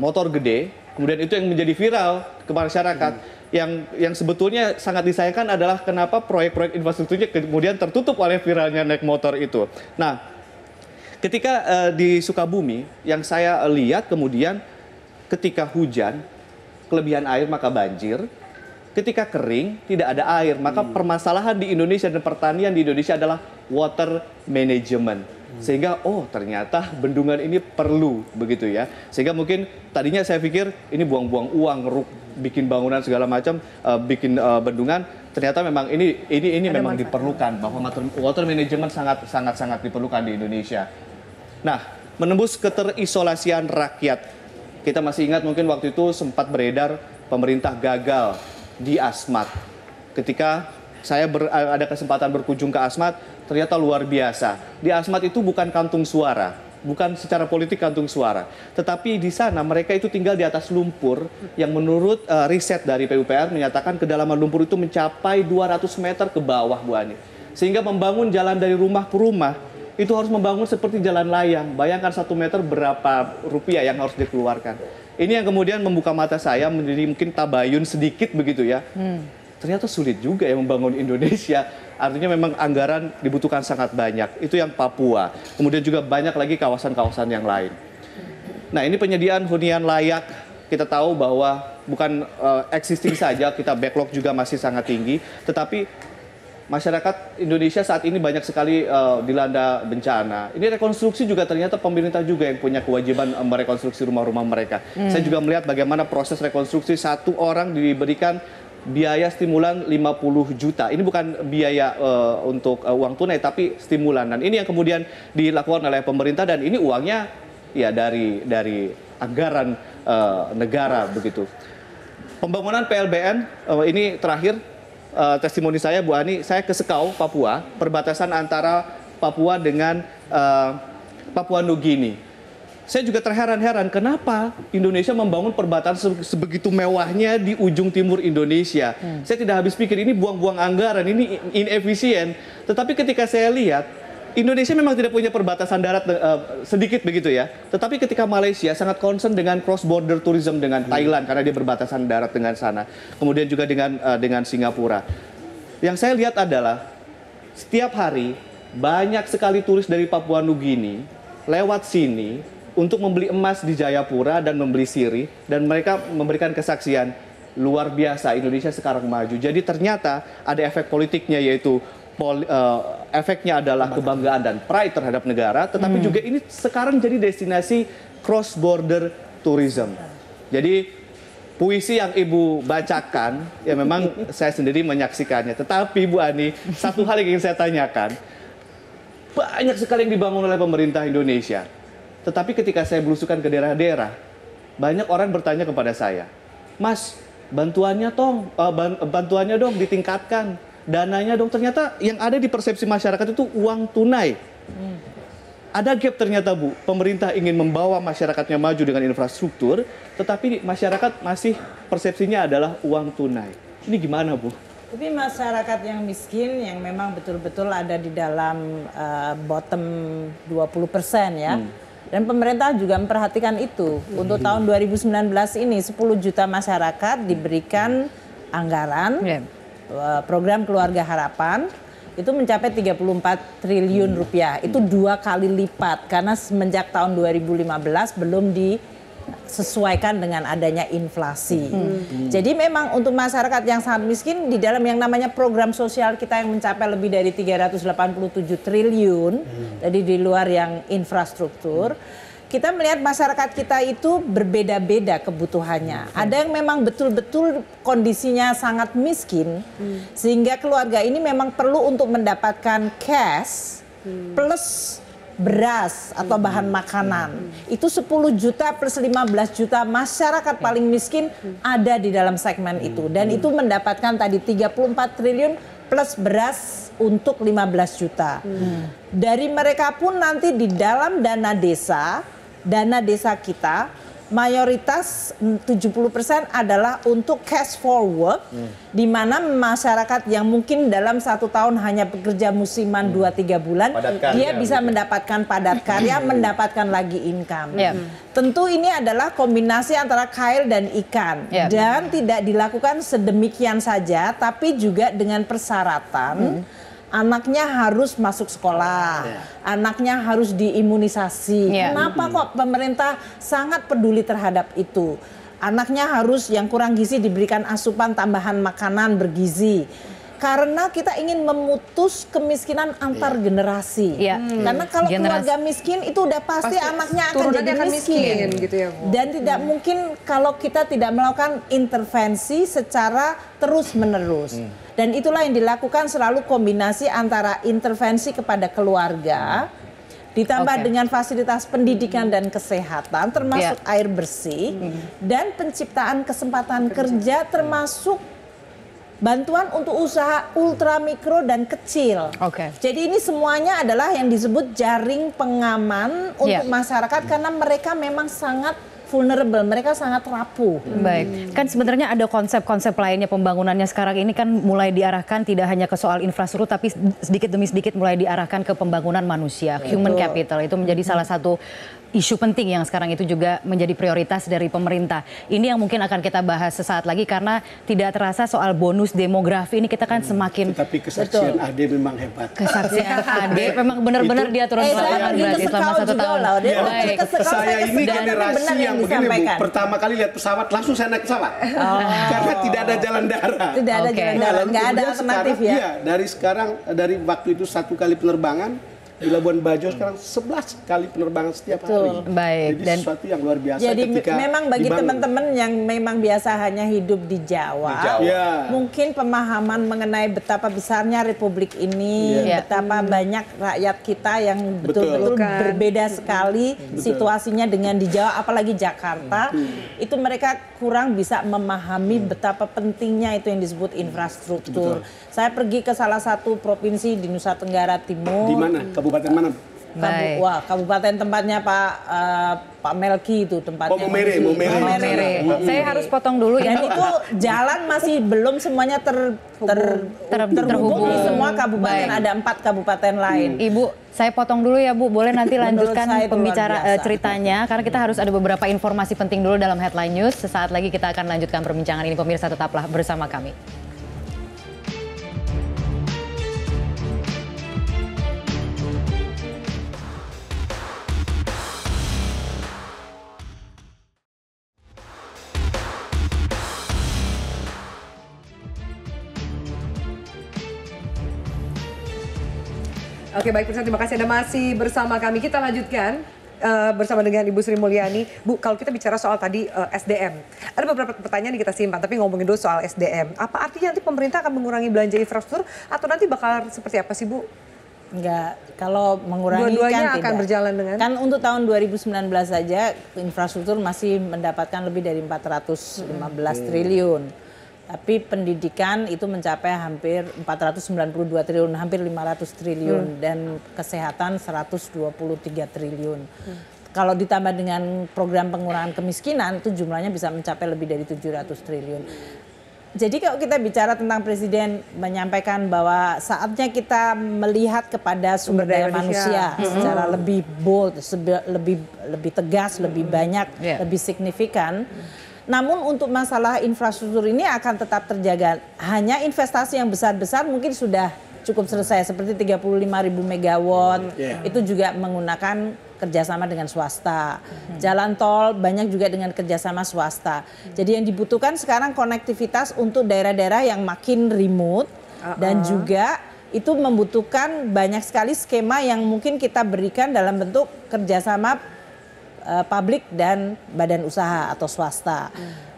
motor gede, kemudian itu yang menjadi viral ke masyarakat. Yang sebetulnya sangat disayangkan adalah kenapa proyek-proyek infrastrukturnya kemudian tertutup oleh viralnya naik motor itu. Nah, ketika di Sukabumi, yang saya lihat kemudian ketika hujan, kelebihan air maka banjir. Ketika kering, tidak ada air. Maka permasalahan di Indonesia dan pertanian di Indonesia adalah water management. Sehingga ternyata bendungan ini perlu begitu ya. Sehingga mungkin tadinya saya pikir ini buang-buang uang, bikin bangunan segala macam, bikin bendungan. Ternyata memang ini memang diperlukan, bahwa water management sangat diperlukan di Indonesia. Nah, menembus keterisolasian rakyat. Kita masih ingat mungkin waktu itu sempat beredar pemerintah gagal di Asmat. Ketika saya ada kesempatan berkunjung ke Asmat, ternyata luar biasa. Di Asmat itu bukan kantung suara, bukan secara politik kantung suara, tetapi di sana mereka itu tinggal di atas lumpur yang menurut riset dari PUPR menyatakan kedalaman lumpur itu mencapai 200 meter ke bawah Bu Ani. Sehingga membangun jalan dari rumah ke rumah itu harus membangun seperti jalan layang. Bayangkan 1 meter berapa rupiah yang harus dikeluarkan. Ini yang kemudian membuka mata saya menjadi mungkin tabayun sedikit begitu ya. Ternyata sulit juga ya membangun Indonesia. Artinya memang anggaran dibutuhkan sangat banyak. Itu yang Papua. Kemudian juga banyak lagi kawasan-kawasan yang lain. Nah, ini penyediaan hunian layak. Kita tahu bahwa bukan existing saja, kita backlog juga masih sangat tinggi. Tetapi masyarakat Indonesia saat ini banyak sekali dilanda bencana. Ini rekonstruksi juga ternyata pemerintah juga yang punya kewajiban merekonstruksi rumah-rumah mereka. Saya juga melihat bagaimana proses rekonstruksi, satu orang diberikan biaya stimulan 50 juta. Ini bukan biaya untuk uang tunai, tapi stimulan. Dan ini yang kemudian dilakukan oleh pemerintah, dan ini uangnya ya dari anggaran negara begitu. Pembangunan PLBN ini terakhir testimoni saya Bu Ani, saya ke Sekau, Papua, perbatasan antara Papua dengan Papua Nugini. Saya juga terheran-heran kenapa Indonesia membangun perbatasan sebegitu mewahnya di ujung timur Indonesia. Saya tidak habis pikir ini buang-buang anggaran, ini inefisien. Tetapi ketika saya lihat, Indonesia memang tidak punya perbatasan darat sedikit begitu ya. Tetapi ketika Malaysia sangat concern dengan cross border tourism dengan Thailand karena dia berbatasan darat dengan sana. Kemudian juga dengan Singapura. Yang saya lihat adalah setiap hari banyak sekali turis dari Papua Nugini lewat sini untuk membeli emas di Jayapura dan membeli sirih, dan mereka memberikan kesaksian luar biasa Indonesia sekarang maju. Jadi ternyata ada efek politiknya, yaitu efeknya adalah kebanggaan dan pride terhadap negara, tetapi juga ini sekarang jadi destinasi cross border tourism. Jadi puisi yang Ibu bacakan, ya memang saya sendiri menyaksikannya. Tetapi Bu Ani, satu hal yang ingin saya tanyakan, banyak sekali yang dibangun oleh pemerintah Indonesia. Tetapi ketika saya belusukan ke daerah-daerah, banyak orang bertanya kepada saya, Mas, bantuannya dong ditingkatkan, dananya dong. Ternyata yang ada di persepsi masyarakat itu uang tunai. Ada gap ternyata Bu, pemerintah ingin membawa masyarakatnya maju dengan infrastruktur, tetapi masyarakat masih persepsinya adalah uang tunai. Ini gimana Bu? Tapi masyarakat yang miskin yang memang betul-betul ada di dalam bottom 20% ya. Dan pemerintah juga memperhatikan itu. Untuk tahun 2019 ini 10 juta masyarakat diberikan anggaran program Keluarga Harapan itu mencapai 34 triliun rupiah. Itu 2 kali lipat karena semenjak tahun 2015 belum disesuaikan dengan adanya inflasi. Jadi memang untuk masyarakat yang sangat miskin di dalam yang namanya program sosial kita yang mencapai lebih dari 387 triliun, jadi di luar yang infrastruktur, kita melihat masyarakat kita itu berbeda-beda kebutuhannya. Ada yang memang betul-betul kondisinya sangat miskin, sehingga keluarga ini memang perlu untuk mendapatkan cash plus beras atau bahan makanan. Itu 10 juta plus 15 juta masyarakat paling miskin ada di dalam segmen itu. Dan itu mendapatkan tadi 34 triliun plus beras untuk 15 juta. Dari mereka pun nanti di dalam dana desa kita mayoritas 70% adalah untuk cash for work, di mana masyarakat yang mungkin dalam 1 tahun hanya bekerja musiman 2-3 bulan, dia bisa mendapatkan padat karya, mendapatkan lagi income. Tentu ini adalah kombinasi antara kail dan ikan, dan tidak dilakukan sedemikian saja, tapi juga dengan persyaratan anaknya harus masuk sekolah, anaknya harus diimunisasi. Kenapa kok pemerintah sangat peduli terhadap itu? Anaknya harus yang kurang gizi diberikan asupan tambahan makanan bergizi. Karena kita ingin memutus kemiskinan antar generasi. Karena kalau keluarga miskin itu udah pasti anaknya akan jadi miskin. Gitu ya, Bu. Dan tidak mungkin kalau kita tidak melakukan intervensi secara terus-menerus. Dan itulah yang dilakukan selalu kombinasi antara intervensi kepada keluarga, ditambah dengan fasilitas pendidikan dan kesehatan, termasuk air bersih, dan penciptaan kesempatan kerja termasuk bantuan untuk usaha ultra mikro dan kecil. Jadi ini semuanya adalah yang disebut jaring pengaman untuk masyarakat karena mereka memang sangat vulnerable, mereka sangat rapuh. Baik, kan sebenarnya ada konsep-konsep lainnya pembangunannya sekarang ini kan mulai diarahkan tidak hanya ke soal infrastruktur, tapi sedikit demi sedikit mulai diarahkan ke pembangunan manusia, human capital. Itu menjadi salah satu isu penting yang sekarang itu juga menjadi prioritas dari pemerintah. Ini yang mungkin akan kita bahas sesaat lagi karena tidak terasa soal bonus demografi ini kita kan semakin. Tetapi kesaksian Ade memang hebat. Kesaksian Ade memang benar-benar dia turun ke lapangan berarti selama 1 tahun. Baik. Saya ini generasi yang begini Bu, pertama kali lihat pesawat langsung saya naik pesawat. Karena tidak ada jalan darat. Tidak ada jalan darat, nggak ada alternatif ya. Iya, dari waktu itu 1 kali penerbangan. Di Labuan Bajo sekarang 11 kali penerbangan setiap hari. Baik. Jadi sesuatu yang luar biasa. Jadi memang bagi teman-teman yang memang biasa hanya hidup di Jawa, mungkin pemahaman mengenai betapa besarnya Republik ini, betapa banyak rakyat kita yang betul-betul berbeda sekali situasinya dengan di Jawa, apalagi Jakarta, itu mereka kurang bisa memahami betapa pentingnya itu yang disebut infrastruktur. Saya pergi ke salah satu provinsi di Nusa Tenggara Timur. Di mana? Kabupaten mana? Kabupaten tempatnya Pak Melki itu tempatnya. Momere. Saya harus potong dulu ya. Dan itu jalan masih belum semuanya terhubung di semua kabupaten. Ada 4 kabupaten lain. Ibu, saya potong dulu ya Bu. Boleh nanti lanjutkan pembicara ceritanya karena kita harus ada beberapa informasi penting dulu dalam headline news. Sesaat lagi kita akan lanjutkan perbincangan ini, pemirsa, tetaplah bersama kami. Oke, baik pemirsa, terima kasih Anda masih bersama kami. Kita lanjutkan bersama dengan Ibu Sri Mulyani. Bu, kalau kita bicara soal tadi SDM, ada beberapa pertanyaan yang kita simpan, tapi ngomongin dulu soal SDM. Apa artinya nanti pemerintah akan mengurangi belanja infrastruktur atau nanti bakal seperti apa sih, Bu? Enggak, kalau mengurangi dua-duanya kan akan tidak. berjalan dengan? Kan untuk tahun 2019 saja infrastruktur masih mendapatkan lebih dari 415 triliun. Tapi pendidikan itu mencapai hampir 492 triliun, hampir 500 triliun. Dan kesehatan 123 triliun. Kalau ditambah dengan program pengurangan kemiskinan itu jumlahnya bisa mencapai lebih dari 700 triliun. Jadi kalau kita bicara tentang Presiden menyampaikan bahwa saatnya kita melihat kepada sumber daya manusia secara lebih bold, lebih tegas, lebih banyak, lebih signifikan. Namun untuk masalah infrastruktur ini akan tetap terjaga. Hanya investasi yang besar-besar mungkin sudah cukup selesai seperti 35.000 megawatt. Itu juga menggunakan kerjasama dengan swasta. Jalan tol banyak juga dengan kerjasama swasta. Jadi yang dibutuhkan sekarang konektivitas untuk daerah-daerah yang makin remote dan juga itu membutuhkan banyak sekali skema yang mungkin kita berikan dalam bentuk kerjasama publik dan badan usaha atau swasta.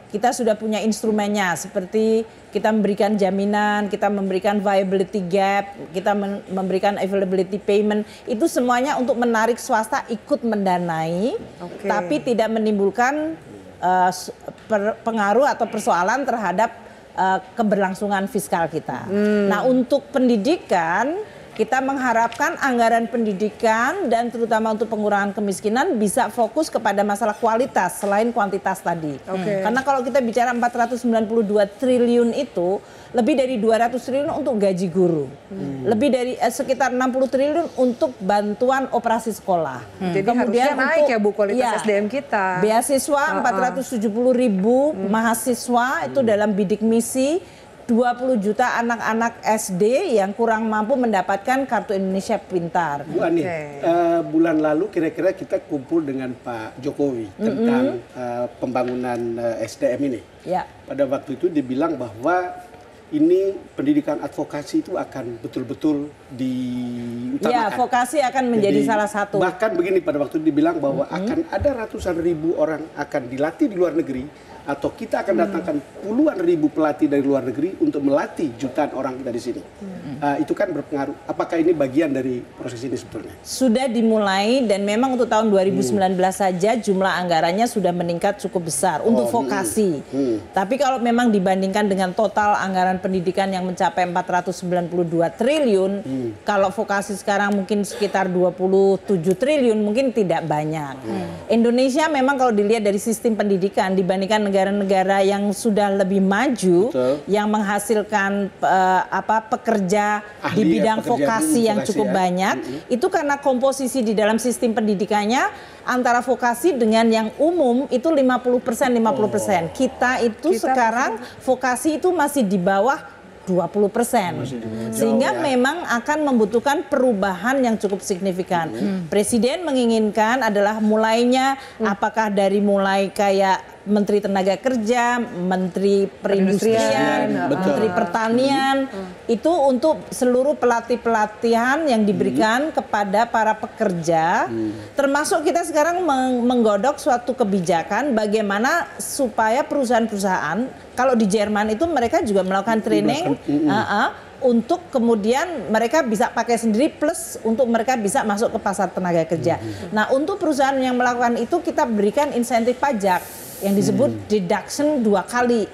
Kita sudah punya instrumennya seperti kita memberikan jaminan, kita memberikan viability gap, kita memberikan availability payment. Itu semuanya untuk menarik swasta ikut mendanai, tapi tidak menimbulkan pengaruh atau persoalan terhadap keberlangsungan fiskal kita. Nah, untuk pendidikan kita mengharapkan anggaran pendidikan dan terutama untuk pengurangan kemiskinan bisa fokus kepada masalah kualitas selain kuantitas tadi. Karena kalau kita bicara 492 triliun itu lebih dari 200 triliun untuk gaji guru. Lebih dari sekitar 60 triliun untuk bantuan operasi sekolah. Jadi kemudian naik ya Bu kualitas SDM kita. Beasiswa 470.000 mahasiswa itu dalam bidik misi. 20 juta anak-anak SD yang kurang mampu mendapatkan kartu Indonesia Pintar. Bu Ani, bulan lalu kira-kira kita kumpul dengan Pak Jokowi tentang pembangunan SDM ini. Pada waktu itu dibilang bahwa ini pendidikan advokasi itu akan betul-betul diutamakan. Ya, vokasi akan menjadi salah satu. Bahkan begini, pada waktu itu dibilang bahwa akan ada ratusan ribu orang akan dilatih di luar negeri. Atau kita akan datangkan puluhan ribu pelatih dari luar negeri untuk melatih jutaan orang kita di sini. Itu kan berpengaruh. Apakah ini bagian dari proses ini sebetulnya? Sudah dimulai dan memang untuk tahun 2019 saja jumlah anggarannya sudah meningkat cukup besar untuk vokasi. Tapi kalau memang dibandingkan dengan total anggaran pendidikan yang mencapai 492 triliun, kalau vokasi sekarang mungkin sekitar 27 triliun mungkin tidak banyak. Indonesia memang kalau dilihat dari sistem pendidikan dibandingkan negara-negara yang sudah lebih maju, yang menghasilkan pekerja di bidang vokasi yang cukup banyak, itu karena komposisi di dalam sistem pendidikannya antara vokasi dengan yang umum itu 50%. Kita itu sekarang vokasi itu masih di bawah 20%. Sehingga memang akan membutuhkan perubahan yang cukup signifikan. Presiden menginginkan adalah mulainya apakah dari mulai kayak Menteri Tenaga Kerja, Menteri Perindustrian, Menteri Pertanian, itu untuk seluruh pelatihan yang diberikan kepada para pekerja, termasuk kita sekarang menggodok suatu kebijakan bagaimana supaya perusahaan-perusahaan, kalau di Jerman itu mereka juga melakukan training, untuk kemudian mereka bisa pakai sendiri plus untuk mereka bisa masuk ke pasar tenaga kerja. Nah, untuk perusahaan yang melakukan itu kita berikan insentif pajak yang disebut deduction 2 kali.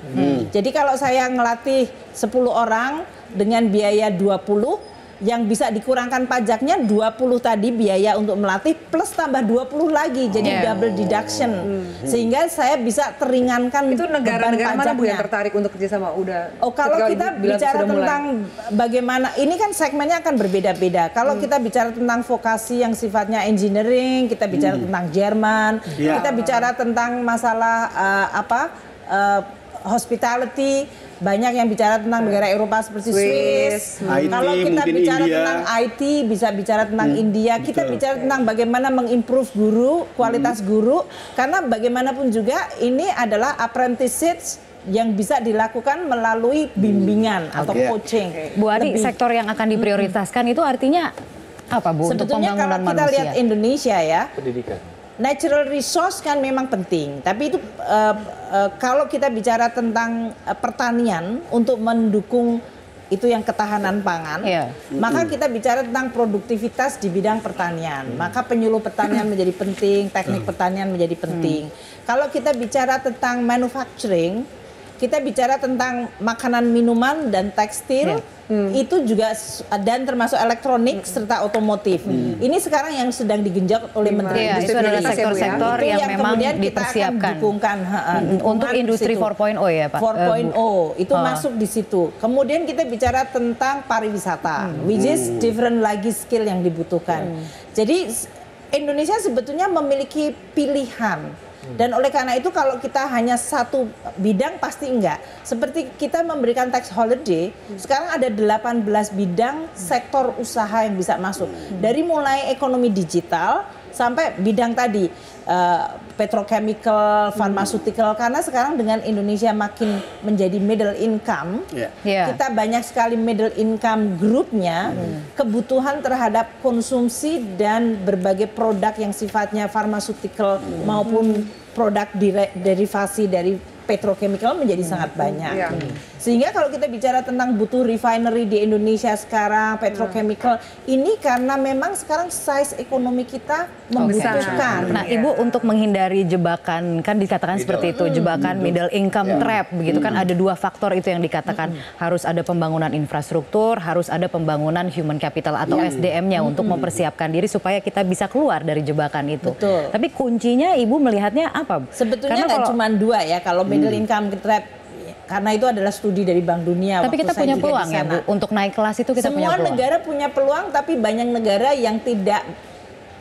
Jadi kalau saya ngelatih 10 orang dengan biaya 20, yang bisa dikurangkan pajaknya 20 tadi biaya untuk melatih plus tambah 20 lagi, jadi double deduction. Sehingga saya bisa teringankan itu negara-negara mana Bu yang tertarik untuk kerjasama? Kalau kita bicara tentang bagaimana, ini kan segmennya akan berbeda-beda. Kalau kita bicara tentang vokasi yang sifatnya engineering, kita bicara tentang Jerman, kita bicara tentang masalah hospitality, banyak yang bicara tentang negara Eropa seperti Swiss. Kalau kita bicara tentang IT, bisa bicara tentang India. Kita bicara tentang bagaimana mengimprove guru, kualitas guru. Karena bagaimanapun juga ini adalah apprenticeship yang bisa dilakukan melalui bimbingan atau coaching. Bu Ani, sektor yang akan diprioritaskan itu artinya Apa Bu untuk Sebetulnya pembangunan kalau kita manusia? lihat Indonesia ya, Pendidikan. natural resource kan memang penting, tapi itu kalau kita bicara tentang pertanian untuk mendukung itu yang ketahanan pangan, maka kita bicara tentang produktivitas di bidang pertanian. Maka penyuluh pertanian menjadi penting, teknik pertanian menjadi penting. Kalau kita bicara tentang manufacturing, kita bicara tentang makanan, minuman, dan tekstil, itu juga, dan termasuk elektronik serta otomotif. Ini sekarang yang sedang digenjot oleh Menteri Itu Industri. adalah sektor-sektor Itu yang memang kemudian kita akan dipersiapkan dukungkan, untuk industri 4.0 ya Pak? 4.0 itu masuk di situ. Kemudian kita bicara tentang pariwisata, which is different lagi skill yang dibutuhkan. Jadi Indonesia sebetulnya memiliki pilihan. Dan oleh karena itu kalau kita hanya satu bidang pasti enggak. Seperti kita memberikan tax holiday, sekarang ada 18 bidang sektor usaha yang bisa masuk. Dari mulai ekonomi digital sampai bidang tadi, petrochemical, pharmaceutical, karena sekarang dengan Indonesia makin menjadi middle income, kita banyak sekali middle income groupnya, kebutuhan terhadap konsumsi dan berbagai produk yang sifatnya pharmaceutical maupun produk derivasi dari petrochemical menjadi sangat banyak. Sehingga kalau kita bicara tentang butuh refinery di Indonesia sekarang, petrochemical, ini karena memang sekarang size ekonomi kita membutuhkan. Nah Ibu untuk menghindari jebakan, kan dikatakan seperti itu, jebakan middle income trap, begitu kan ada dua faktor itu yang dikatakan, harus ada pembangunan infrastruktur, harus ada pembangunan human capital atau SDM-nya untuk mempersiapkan diri supaya kita bisa keluar dari jebakan itu. Betul. Tapi kuncinya Ibu melihatnya apa? Sebetulnya nggak cuma dua ya, kalau middle income trap, karena itu adalah studi dari Bank Dunia. Tapi kita punya peluang ya Bu, untuk naik kelas itu kita punya peluang. Semua negara punya peluang, tapi banyak negara yang tidak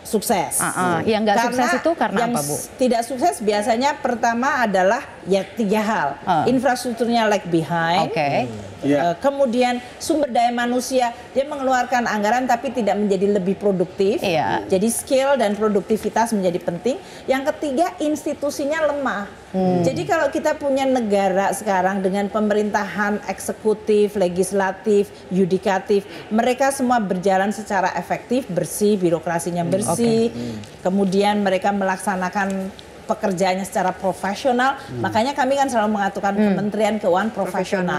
sukses. Yang nggak sukses itu karena yang apa Bu? Tidak sukses biasanya pertama adalah ya 3 hal. Infrastrukturnya lag behind. Kemudian sumber daya manusia, dia mengeluarkan anggaran tapi tidak menjadi lebih produktif. Jadi skill dan produktivitas menjadi penting. Yang ketiga, institusinya lemah. Jadi kalau kita punya negara sekarang dengan pemerintahan eksekutif, legislatif, yudikatif, mereka semua berjalan secara efektif, bersih, birokrasinya bersih, kemudian mereka melaksanakan pekerjaannya secara profesional, makanya kami kan selalu mengatakan Kementerian Keuangan profesional.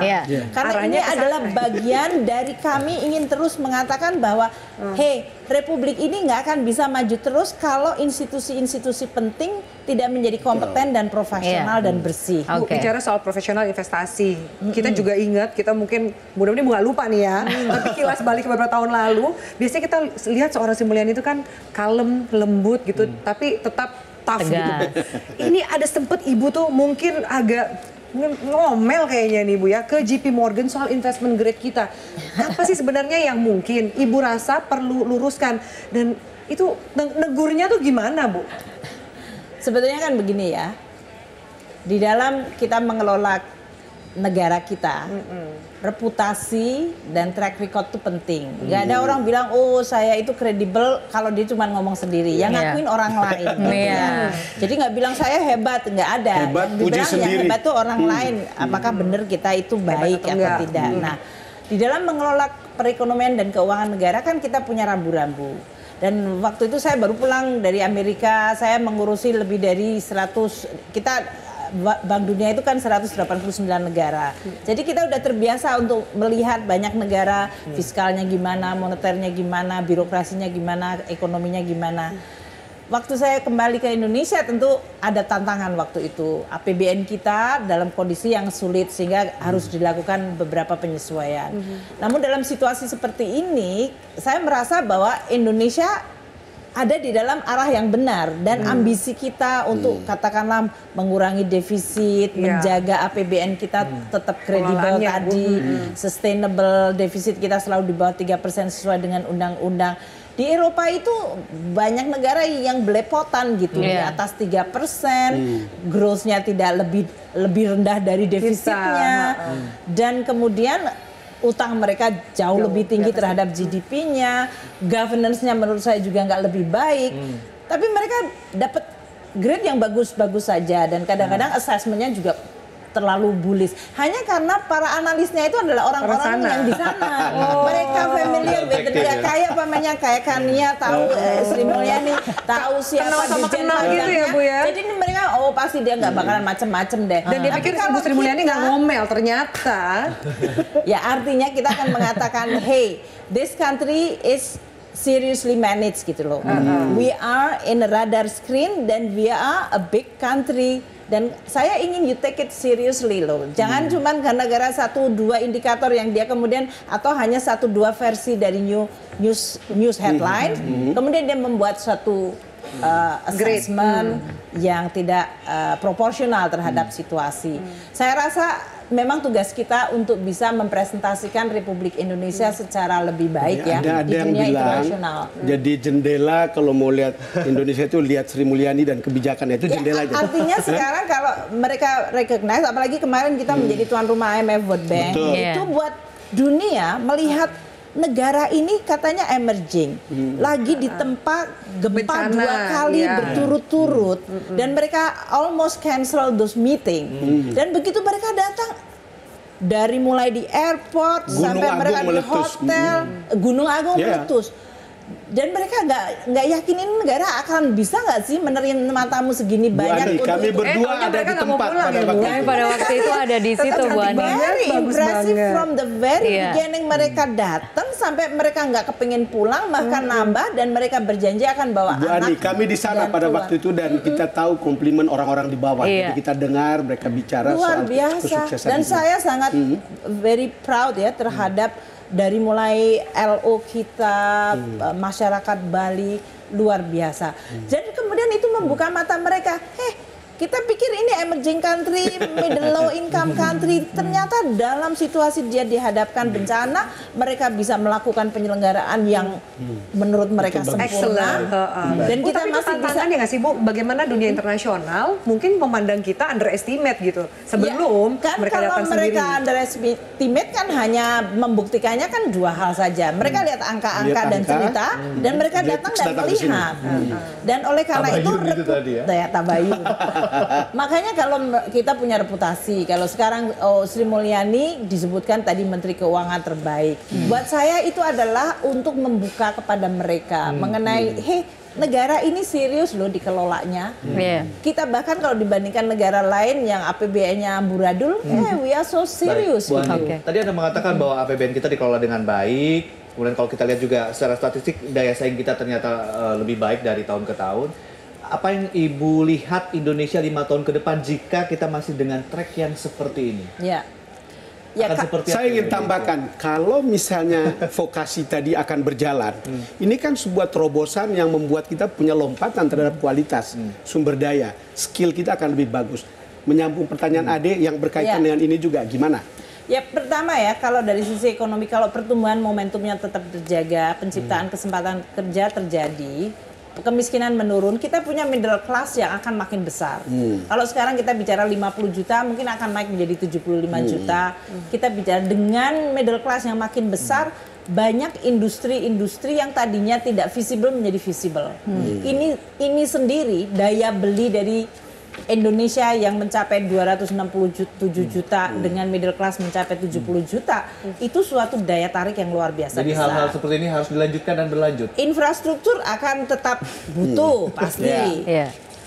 Karena ini adalah bagian dari kami ingin terus mengatakan bahwa, hey, Republik ini nggak akan bisa maju terus kalau institusi-institusi penting tidak menjadi kompeten dan profesional dan bersih. Bu, bicara soal profesional investasi, kita juga ingat, kita mungkin mudah-mudahan nggak lupa nih ya, tapi kilas balik beberapa tahun lalu, biasanya kita lihat seorang Sri Mulyani itu kan kalem, lembut gitu, tapi tetap tough gitu. Ini ada sempet Ibu tuh mungkin agak ngomel kayaknya nih Bu ya ke JP Morgan soal investment grade kita. Apa sih sebenarnya yang mungkin Ibu rasa perlu luruskan, dan itu negurnya tuh gimana Bu? Sebetulnya kan begini ya, di dalam kita mengelola negara kita, reputasi dan track record itu penting. Gak ada orang bilang, oh saya itu kredibel kalau dia cuma ngomong sendiri. Yang ngakuin orang lain. Jadi nggak bilang saya hebat, nggak ada. Hebat, yang dibilang puji yang sendiri. hebat tuh orang lain. Apakah benar kita itu baik atau tidak? Nah, di dalam mengelola perekonomian dan keuangan negara kan kita punya rambu-rambu. Dan waktu itu saya baru pulang dari Amerika, saya mengurusi lebih dari 100, Bank Dunia itu kan 189 negara. Jadi kita udah terbiasa untuk melihat banyak negara, fiskalnya gimana, moneternya gimana, birokrasinya gimana, ekonominya gimana. Waktu saya kembali ke Indonesia tentu ada tantangan waktu itu. APBN kita dalam kondisi yang sulit sehingga harus dilakukan beberapa penyesuaian. Namun dalam situasi seperti ini, saya merasa bahwa Indonesia ada di dalam arah yang benar, dan ambisi kita untuk katakanlah mengurangi defisit, menjaga APBN kita tetap kredibel tadi, sustainable, defisit kita selalu di bawah 3% sesuai dengan undang-undang. Di Eropa itu banyak negara yang belepotan gitu, di atas 3%, growth-nya tidak lebih rendah dari defisitnya, dan kemudian utang mereka jauh lebih tinggi terhadap GDP-nya, governance-nya menurut saya juga nggak lebih baik, tapi mereka dapat grade yang bagus-bagus saja, dan kadang-kadang assessment-nya juga terlalu bullish. Hanya karena para analisnya itu adalah orang-orang yang di sana. Mereka familiar dengan kayak pamannya kayak Kania tahu Sri Mulyani, tahu siapa Dirjen gitu ya, Bu ya. Jadi mereka pasti dia nggak bakalan macem-macem deh. Dan dia pikir Ibu Sri Mulyani nggak ngomel, ternyata. Ya artinya kita akan mengatakan, hey, this country is seriously managed gitu loh. We are in a radar screen dan we are a big country. Dan saya ingin you take it seriously loh. Jangan cuman gara-gara 1-2 indikator yang dia kemudian atau hanya 1-2 versi dari news headline, kemudian dia membuat suatu assessment yang tidak proporsional terhadap situasi. Saya rasa memang tugas kita untuk bisa mempresentasikan Republik Indonesia secara lebih baik Ada yang bilang, jadi jendela kalau mau lihat Indonesia itu lihat Sri Mulyani dan kebijakannya itu jendela aja. Artinya sekarang kalau mereka recognize, apalagi kemarin kita menjadi tuan rumah IMF World Bank, itu buat dunia melihat negara ini katanya emerging, lagi ditempa gempa 2 kali berturut-turut, dan mereka almost cancel those meeting. Dan begitu mereka datang, dari mulai di airport sampai mereka di hotel, Gunung Agung meletus. Dan mereka nggak yakin ini negara akan bisa nggak sih menerima tamu segini banyak. Kami berdua ada di tempat pada waktu itu ada di situ, Bu Ani. Very impressive from the very beginning. Mereka datang sampai mereka nggak kepingin pulang, bahkan nambah, dan mereka berjanji akan bawa Bu Ani, anak. kami di sana pada waktu itu dan kita tahu komplimen orang-orang di bawah. Jadi kita dengar mereka bicara luar soal biasa. kesuksesan Dan itu. saya sangat very proud ya terhadap dari mulai LO kita, masyarakat Bali, luar biasa. Jadi kemudian itu membuka mata mereka, kita pikir ini emerging country, middle low income country. Ternyata dalam situasi dia dihadapkan bencana, mereka bisa melakukan penyelenggaraan yang menurut mereka sempurna. Dan kita tapi masih bisa. ya nggak sih, Bu? Bagaimana dunia internasional mungkin memandang kita underestimate gitu. Sebelum kan mereka datang kalau mereka sendiri. underestimate kan hanya membuktikannya kan 2 hal saja. Mereka lihat angka-angka dan cerita, dan mereka datang dan melihat. Dan oleh karena itu tabayun. Makanya kalau kita punya reputasi, kalau sekarang Sri Mulyani disebutkan tadi Menteri Keuangan terbaik. Buat saya itu adalah untuk membuka kepada mereka mengenai, negara ini serius loh dikelolanya. Kita bahkan kalau dibandingkan negara lain yang APBN-nya amburadul, we are so serious. Tadi Anda mengatakan bahwa APBN kita dikelola dengan baik. Kemudian kalau kita lihat juga secara statistik daya saing kita ternyata lebih baik dari tahun ke tahun. Apa yang Ibu lihat Indonesia 5 tahun ke depan jika kita masih dengan track yang seperti ini? Saya ingin tambahkan, kalau misalnya vokasi tadi akan berjalan, ini kan sebuah terobosan yang membuat kita punya lompatan terhadap kualitas sumber daya, skill kita akan lebih bagus. Menyambung pertanyaan Ade yang berkaitan dengan ini juga, gimana? Ya pertama ya, kalau dari sisi ekonomi, kalau pertumbuhan momentumnya tetap terjaga, penciptaan kesempatan kerja terjadi, kemiskinan menurun, kita punya middle class yang akan makin besar. Kalau sekarang kita bicara 50 juta, mungkin akan naik menjadi 75 juta. Kita bicara dengan middle class yang makin besar, banyak industri-industri yang tadinya tidak visible menjadi visible. Ini sendiri daya beli dari Indonesia yang mencapai 267 juta dengan middle class mencapai 70 juta, itu suatu daya tarik yang luar biasa. Jadi hal-hal seperti ini harus dilanjutkan dan berlanjut. Infrastruktur akan tetap butuh pasti.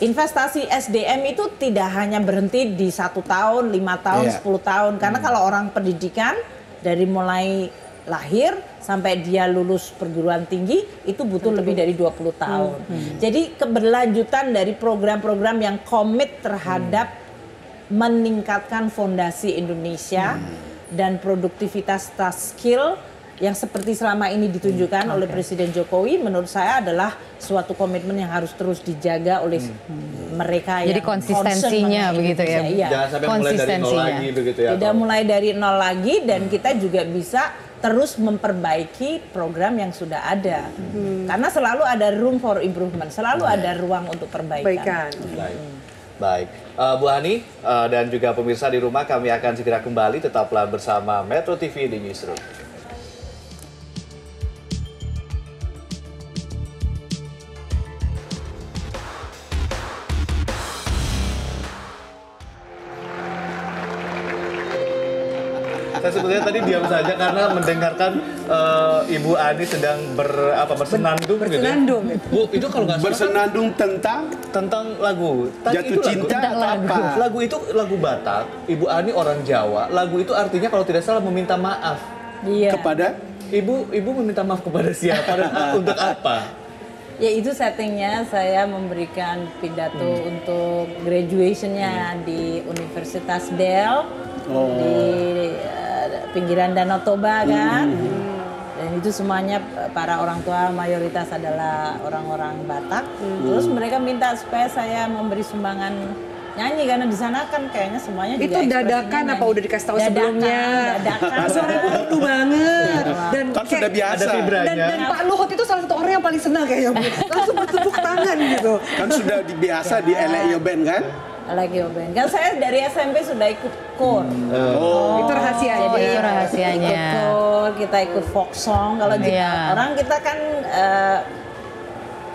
Investasi SDM itu tidak hanya berhenti di 1 tahun, 5 tahun, 10 tahun. Karena kalau orang pendidikan dari mulai lahir sampai dia lulus perguruan tinggi itu butuh lebih dari 20 tahun. Jadi keberlanjutan dari program-program yang komit terhadap meningkatkan fondasi Indonesia dan produktivitas skill yang seperti selama ini ditunjukkan oleh Presiden Jokowi, menurut saya adalah suatu komitmen yang harus terus dijaga oleh mereka. Jadi yang konsistensinya begitu ya. Jangan sampai mulai dari nol lagi begitu ya. Tidak mulai dari nol lagi, dan kita juga bisa terus memperbaiki program yang sudah ada. Karena selalu ada room for improvement, selalu ada ruang untuk perbaikan. Baik. Bu Ani dan juga pemirsa di rumah, kami akan segera kembali. Tetaplah bersama Metro TV di Newsroom. Saya sebetulnya tadi diam saja karena mendengarkan Ibu Ani sedang bersenandung gitu. Bersenandung. Bu, itu kalau nggak salah Bersenandung tentang lagu. Tadi jatuh itu cinta Tentang atau lagu. apa? Lagu itu lagu Batak. Ibu Ani orang Jawa. Lagu itu artinya kalau tidak salah meminta maaf. Iya. Kepada Ibu meminta maaf kepada siapa dan untuk apa? Ya itu settingnya saya memberikan pidato untuk graduationnya di Universitas Del di pinggiran Danau Toba kan. Dan itu semuanya para orang tua mayoritas adalah orang-orang Batak. Terus mereka minta supaya saya memberi sumbangan nyanyi karena di sana kan kayaknya semuanya juga Itu dadakan apa udah dikasih tahu sebelumnya? Dadakan. Suara merdu banget. Dan kan sudah biasa. Ada vibranya. dan Pak Luhut itu salah satu orang yang paling senang kayaknya, Bu. Langsung bertepuk tangan gitu. Kan sudah biasa di LA Band kan? Lagi band. Kan saya dari SMP sudah ikut KOR. Itu rahasia. Oh, itu rahasianya. Ikut KOR, kita ikut folk song. Kalau Iya. orang kita kan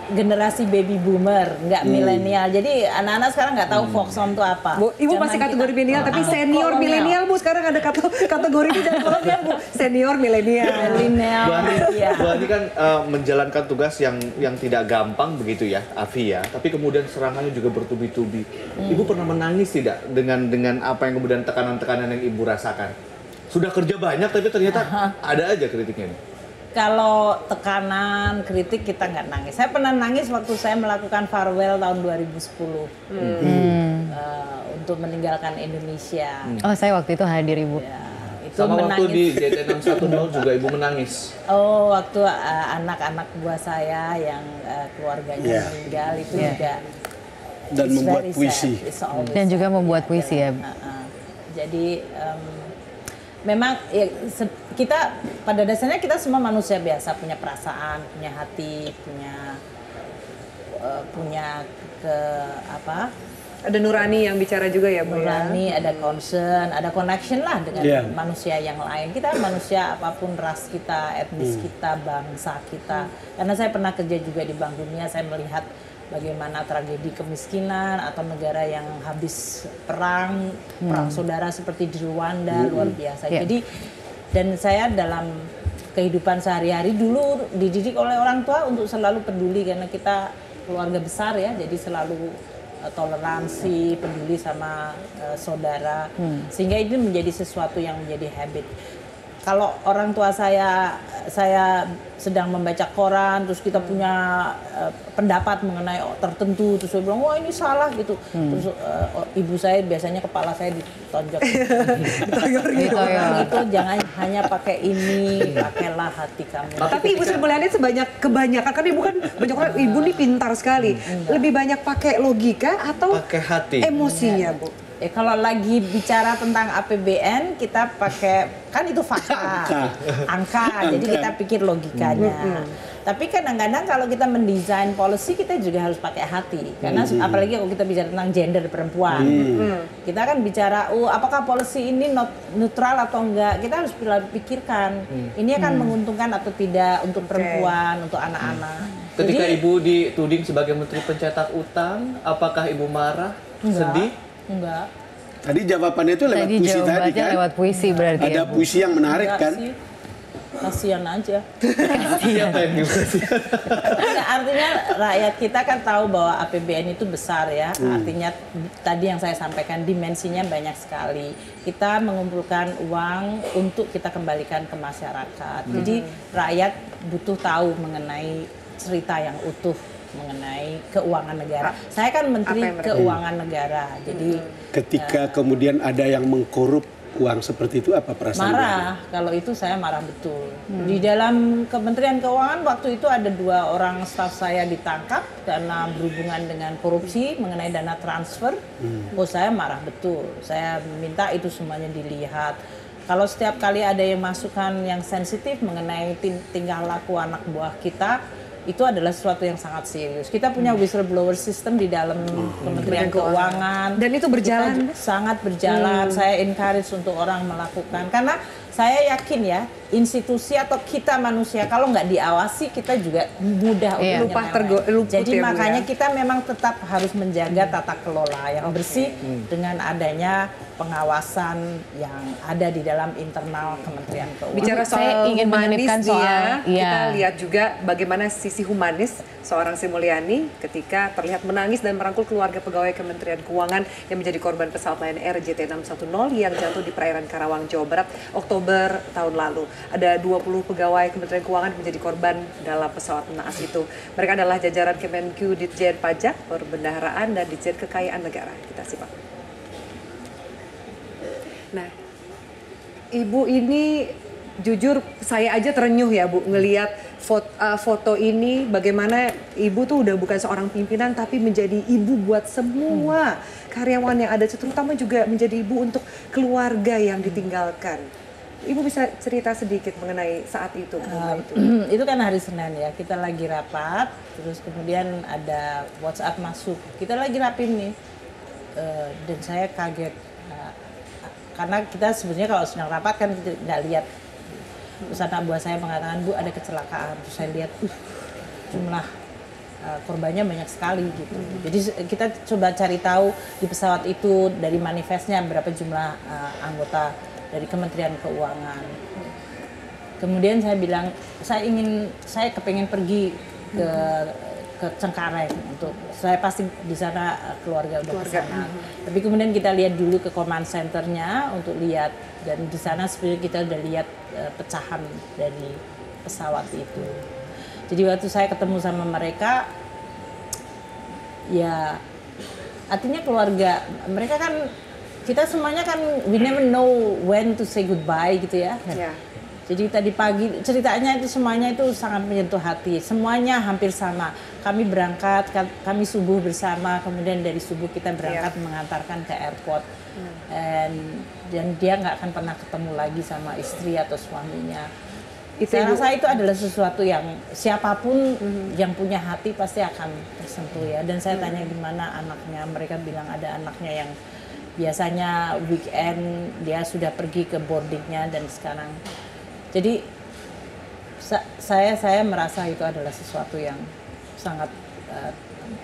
generasi baby boomer, nggak milenial. Jadi anak-anak sekarang nggak tahu folk song itu apa. Bu, Ibu Zaman masih kategori kita- milenial, tapi Aku senior kolonial. milenial, Bu. Sekarang ada kategori di dalam kolonial, Bu. Senior milenial. Milenial. Iya. Bu Ani kan menjalankan tugas yang tidak gampang begitu ya, Afi ya. Tapi kemudian serangannya juga bertubi-tubi. Ibu pernah menangis tidak dengan apa yang kemudian tekanan-tekanan yang Ibu rasakan? Sudah kerja banyak tapi ternyata ada aja kritiknya. Kalau tekanan, kritik kita nggak nangis. Saya pernah nangis waktu saya melakukan farewell tahun 2010 untuk meninggalkan Indonesia. Oh, saya waktu itu hadir, Ibu. Ya, itu Sama waktu menangis. di JT610 juga Ibu menangis. Oh, waktu anak-anak buah saya yang keluarganya meninggal itu juga. Dan it's membuat very puisi. sad. It's always Dan juga sad. membuat puisi ya. Jadi memang ya, kita pada dasarnya kita semua manusia biasa, punya perasaan, punya hati, punya Ada nurani yang bicara juga ya, Bu. nurani, ada concern, ada connection lah dengan manusia yang lain. Kita manusia apapun ras kita, etnis kita, bangsa kita. Karena saya pernah kerja juga di Bank Dunia, saya melihat bagaimana tragedi kemiskinan atau negara yang habis perang saudara seperti di Rwanda, luar biasa. Yeah. Jadi dan saya dalam kehidupan sehari-hari dulu dididik oleh orang tua untuk selalu peduli karena kita keluarga besar ya, jadi selalu toleransi, peduli sama saudara, sehingga itu menjadi sesuatu yang menjadi habit. Kalau orang tua saya sedang membaca koran, terus kita punya pendapat mengenai tertentu, terus saya bilang, wah ini salah gitu. Terus ibu saya biasanya kepala saya ditonjok. Ditoyor gitu. Orang itu jangan hanya pakai ini, pakailah hati kamu. Tapi Ibu Sri Mulyani kebanyakan kan Ibu kan banyak orang, Ibu nih pintar sekali. Lebih banyak pakai logika atau Pakai hati. emosinya, Bu? Ya, kalau lagi bicara tentang APBN kita pakai kan itu fakta, angka, jadi kita pikir logikanya. Tapi kadang-kadang kalau kita mendesain policy kita juga harus pakai hati, karena apalagi kalau kita bicara tentang gender perempuan, kita kan bicara, apakah policy ini netral atau enggak? Kita harus pikirkan, ini akan menguntungkan atau tidak untuk perempuan, untuk anak-anak. Ketika Jadi, Ibu dituding sebagai Menteri Pencetak Utang, apakah Ibu marah, sedih? Enggak. Tadi jawabannya itu lewat Tadi puisi tadi jawabannya kan? lewat puisi berarti Ada ya, Bu. puisi yang menarik Enggak kan? sih. Kasihan aja. Siapa yang dikasih? Enggak, artinya rakyat kita kan tahu bahwa APBN itu besar ya. Artinya tadi yang saya sampaikan dimensinya banyak sekali. Kita mengumpulkan uang untuk kita kembalikan ke masyarakat. Jadi rakyat butuh tahu mengenai cerita yang utuh mengenai keuangan negara. Saya kan Menteri Keuangan Negara. Jadi Ketika kemudian ada yang mengkorup uang seperti itu, apa perasaan? marah. Kalau itu saya marah betul. Di dalam Kementerian Keuangan waktu itu ada 2 orang staf saya ditangkap karena berhubungan dengan korupsi mengenai dana transfer. Saya marah betul. Saya minta itu semuanya dilihat. Kalau setiap kali ada yang masukan yang sensitif mengenai tingkah laku anak buah kita, itu adalah sesuatu yang sangat serius. Kita punya whistleblower system di dalam Kementerian Keuangan. Dan itu berjalan? Sangat berjalan. Saya encourage untuk orang melakukan. Karena saya yakin ya, institusi atau kita manusia kalau nggak diawasi kita juga mudah luput. Jadi makanya kita memang tetap harus menjaga tata kelola yang bersih dengan adanya pengawasan yang ada di dalam internal Kementerian Keuangan. Bicara soal saya ingin menyelipkan soal kita lihat juga bagaimana sisi humanis seorang Sri Mulyani ketika terlihat menangis dan merangkul keluarga pegawai Kementerian Keuangan yang menjadi korban pesawat Lion Air JT610 yang jatuh di perairan Karawang, Jawa Barat Oktober tahun lalu. Ada 20 pegawai Kementerian Keuangan menjadi korban dalam pesawat naas itu. Mereka adalah jajaran Kemenku, Ditjen Pajak, Perbendaharaan, dan Ditjen Kekayaan Negara. Kita simak. Nah, Ibu ini jujur saya aja terenyuh ya Bu ngelihat foto ini, bagaimana Ibu tuh udah bukan seorang pimpinan tapi menjadi ibu buat semua karyawan yang ada, terutama juga menjadi ibu untuk keluarga yang ditinggalkan. Ibu bisa cerita sedikit mengenai saat itu? Itu kan hari Senin ya, kita lagi rapat, terus kemudian ada WhatsApp masuk, kita lagi rapin nih, dan saya kaget. Karena kita sebenarnya kalau sedang rapat kan kita nggak lihat. Terus anak buah saya mengatakan, Bu ada kecelakaan. Terus saya lihat, jumlah korbannya banyak sekali gitu. Jadi kita coba cari tahu di pesawat itu dari manifestnya berapa jumlah anggota dari Kementerian Keuangan. Kemudian saya bilang, saya kepengen pergi ke Cengkareng untuk saya pasti di sana keluarga udah ke sana. Tapi kemudian kita lihat dulu ke command centernya untuk lihat, dan di sana sebenarnya kita udah lihat pecahan dari pesawat itu. Jadi waktu saya ketemu sama mereka, ya artinya keluarga mereka kan, kita semuanya kan we never know when to say goodbye gitu ya. Jadi tadi pagi ceritanya itu semuanya itu sangat menyentuh hati. Semuanya hampir sama. Kami berangkat, kami subuh bersama, kemudian dari subuh kita berangkat mengantarkan ke airport. Dan dia nggak akan pernah ketemu lagi sama istri atau suaminya. Saya rasa itu adalah sesuatu yang siapapun yang punya hati pasti akan tersentuh ya. Dan saya tanya gimana anaknya, mereka bilang ada anaknya yang biasanya weekend dia sudah pergi ke boardingnya dan sekarang. Jadi saya merasa itu adalah sesuatu yang sangat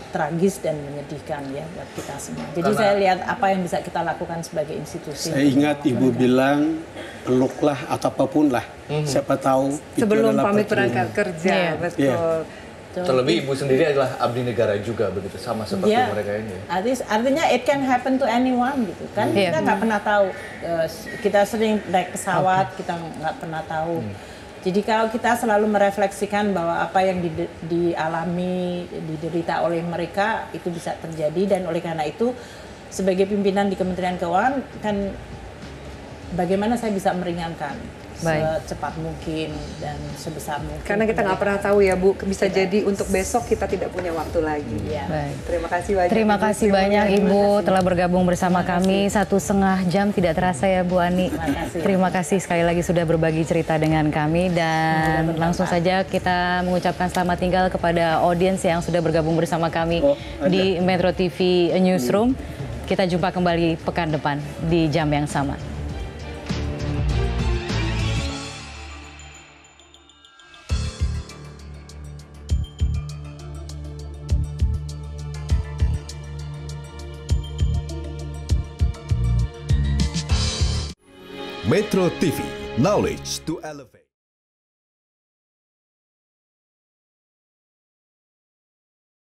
tragis dan menyedihkan ya buat kita semua. Jadi saya lihat apa yang bisa kita lakukan sebagai institusi. Saya ingat Ibu bilang peluklah atau apapun lah. Siapa tahu sebelum pamit berangkat kerja, betul. Terlebih Ibu sendiri adalah abdi negara juga begitu, sama seperti mereka ini. Artinya it can happen to anyone gitu kan. Kita nggak pernah tahu. Kita sering naik pesawat, kita nggak pernah tahu. Jadi kalau kita selalu merefleksikan bahwa apa yang dialami, diderita oleh mereka itu bisa terjadi, dan oleh karena itu sebagai pimpinan di Kementerian Keuangan kan bagaimana saya bisa meringankan secepat mungkin dan sebesar mungkin. Karena kita nggak pernah tahu ya Bu, bisa jadi untuk besok kita tidak punya waktu lagi. Terima kasih banyak. Terima kasih banyak Ibu telah bergabung bersama kami 1,5 jam tidak terasa ya Bu Ani. Terima kasih sekali lagi sudah berbagi cerita dengan kami, dan langsung saja kita mengucapkan selamat tinggal kepada audiens yang sudah bergabung bersama kami di Metro TV Newsroom. Kita jumpa kembali pekan depan di jam yang sama. Metro TV, knowledge to elevate.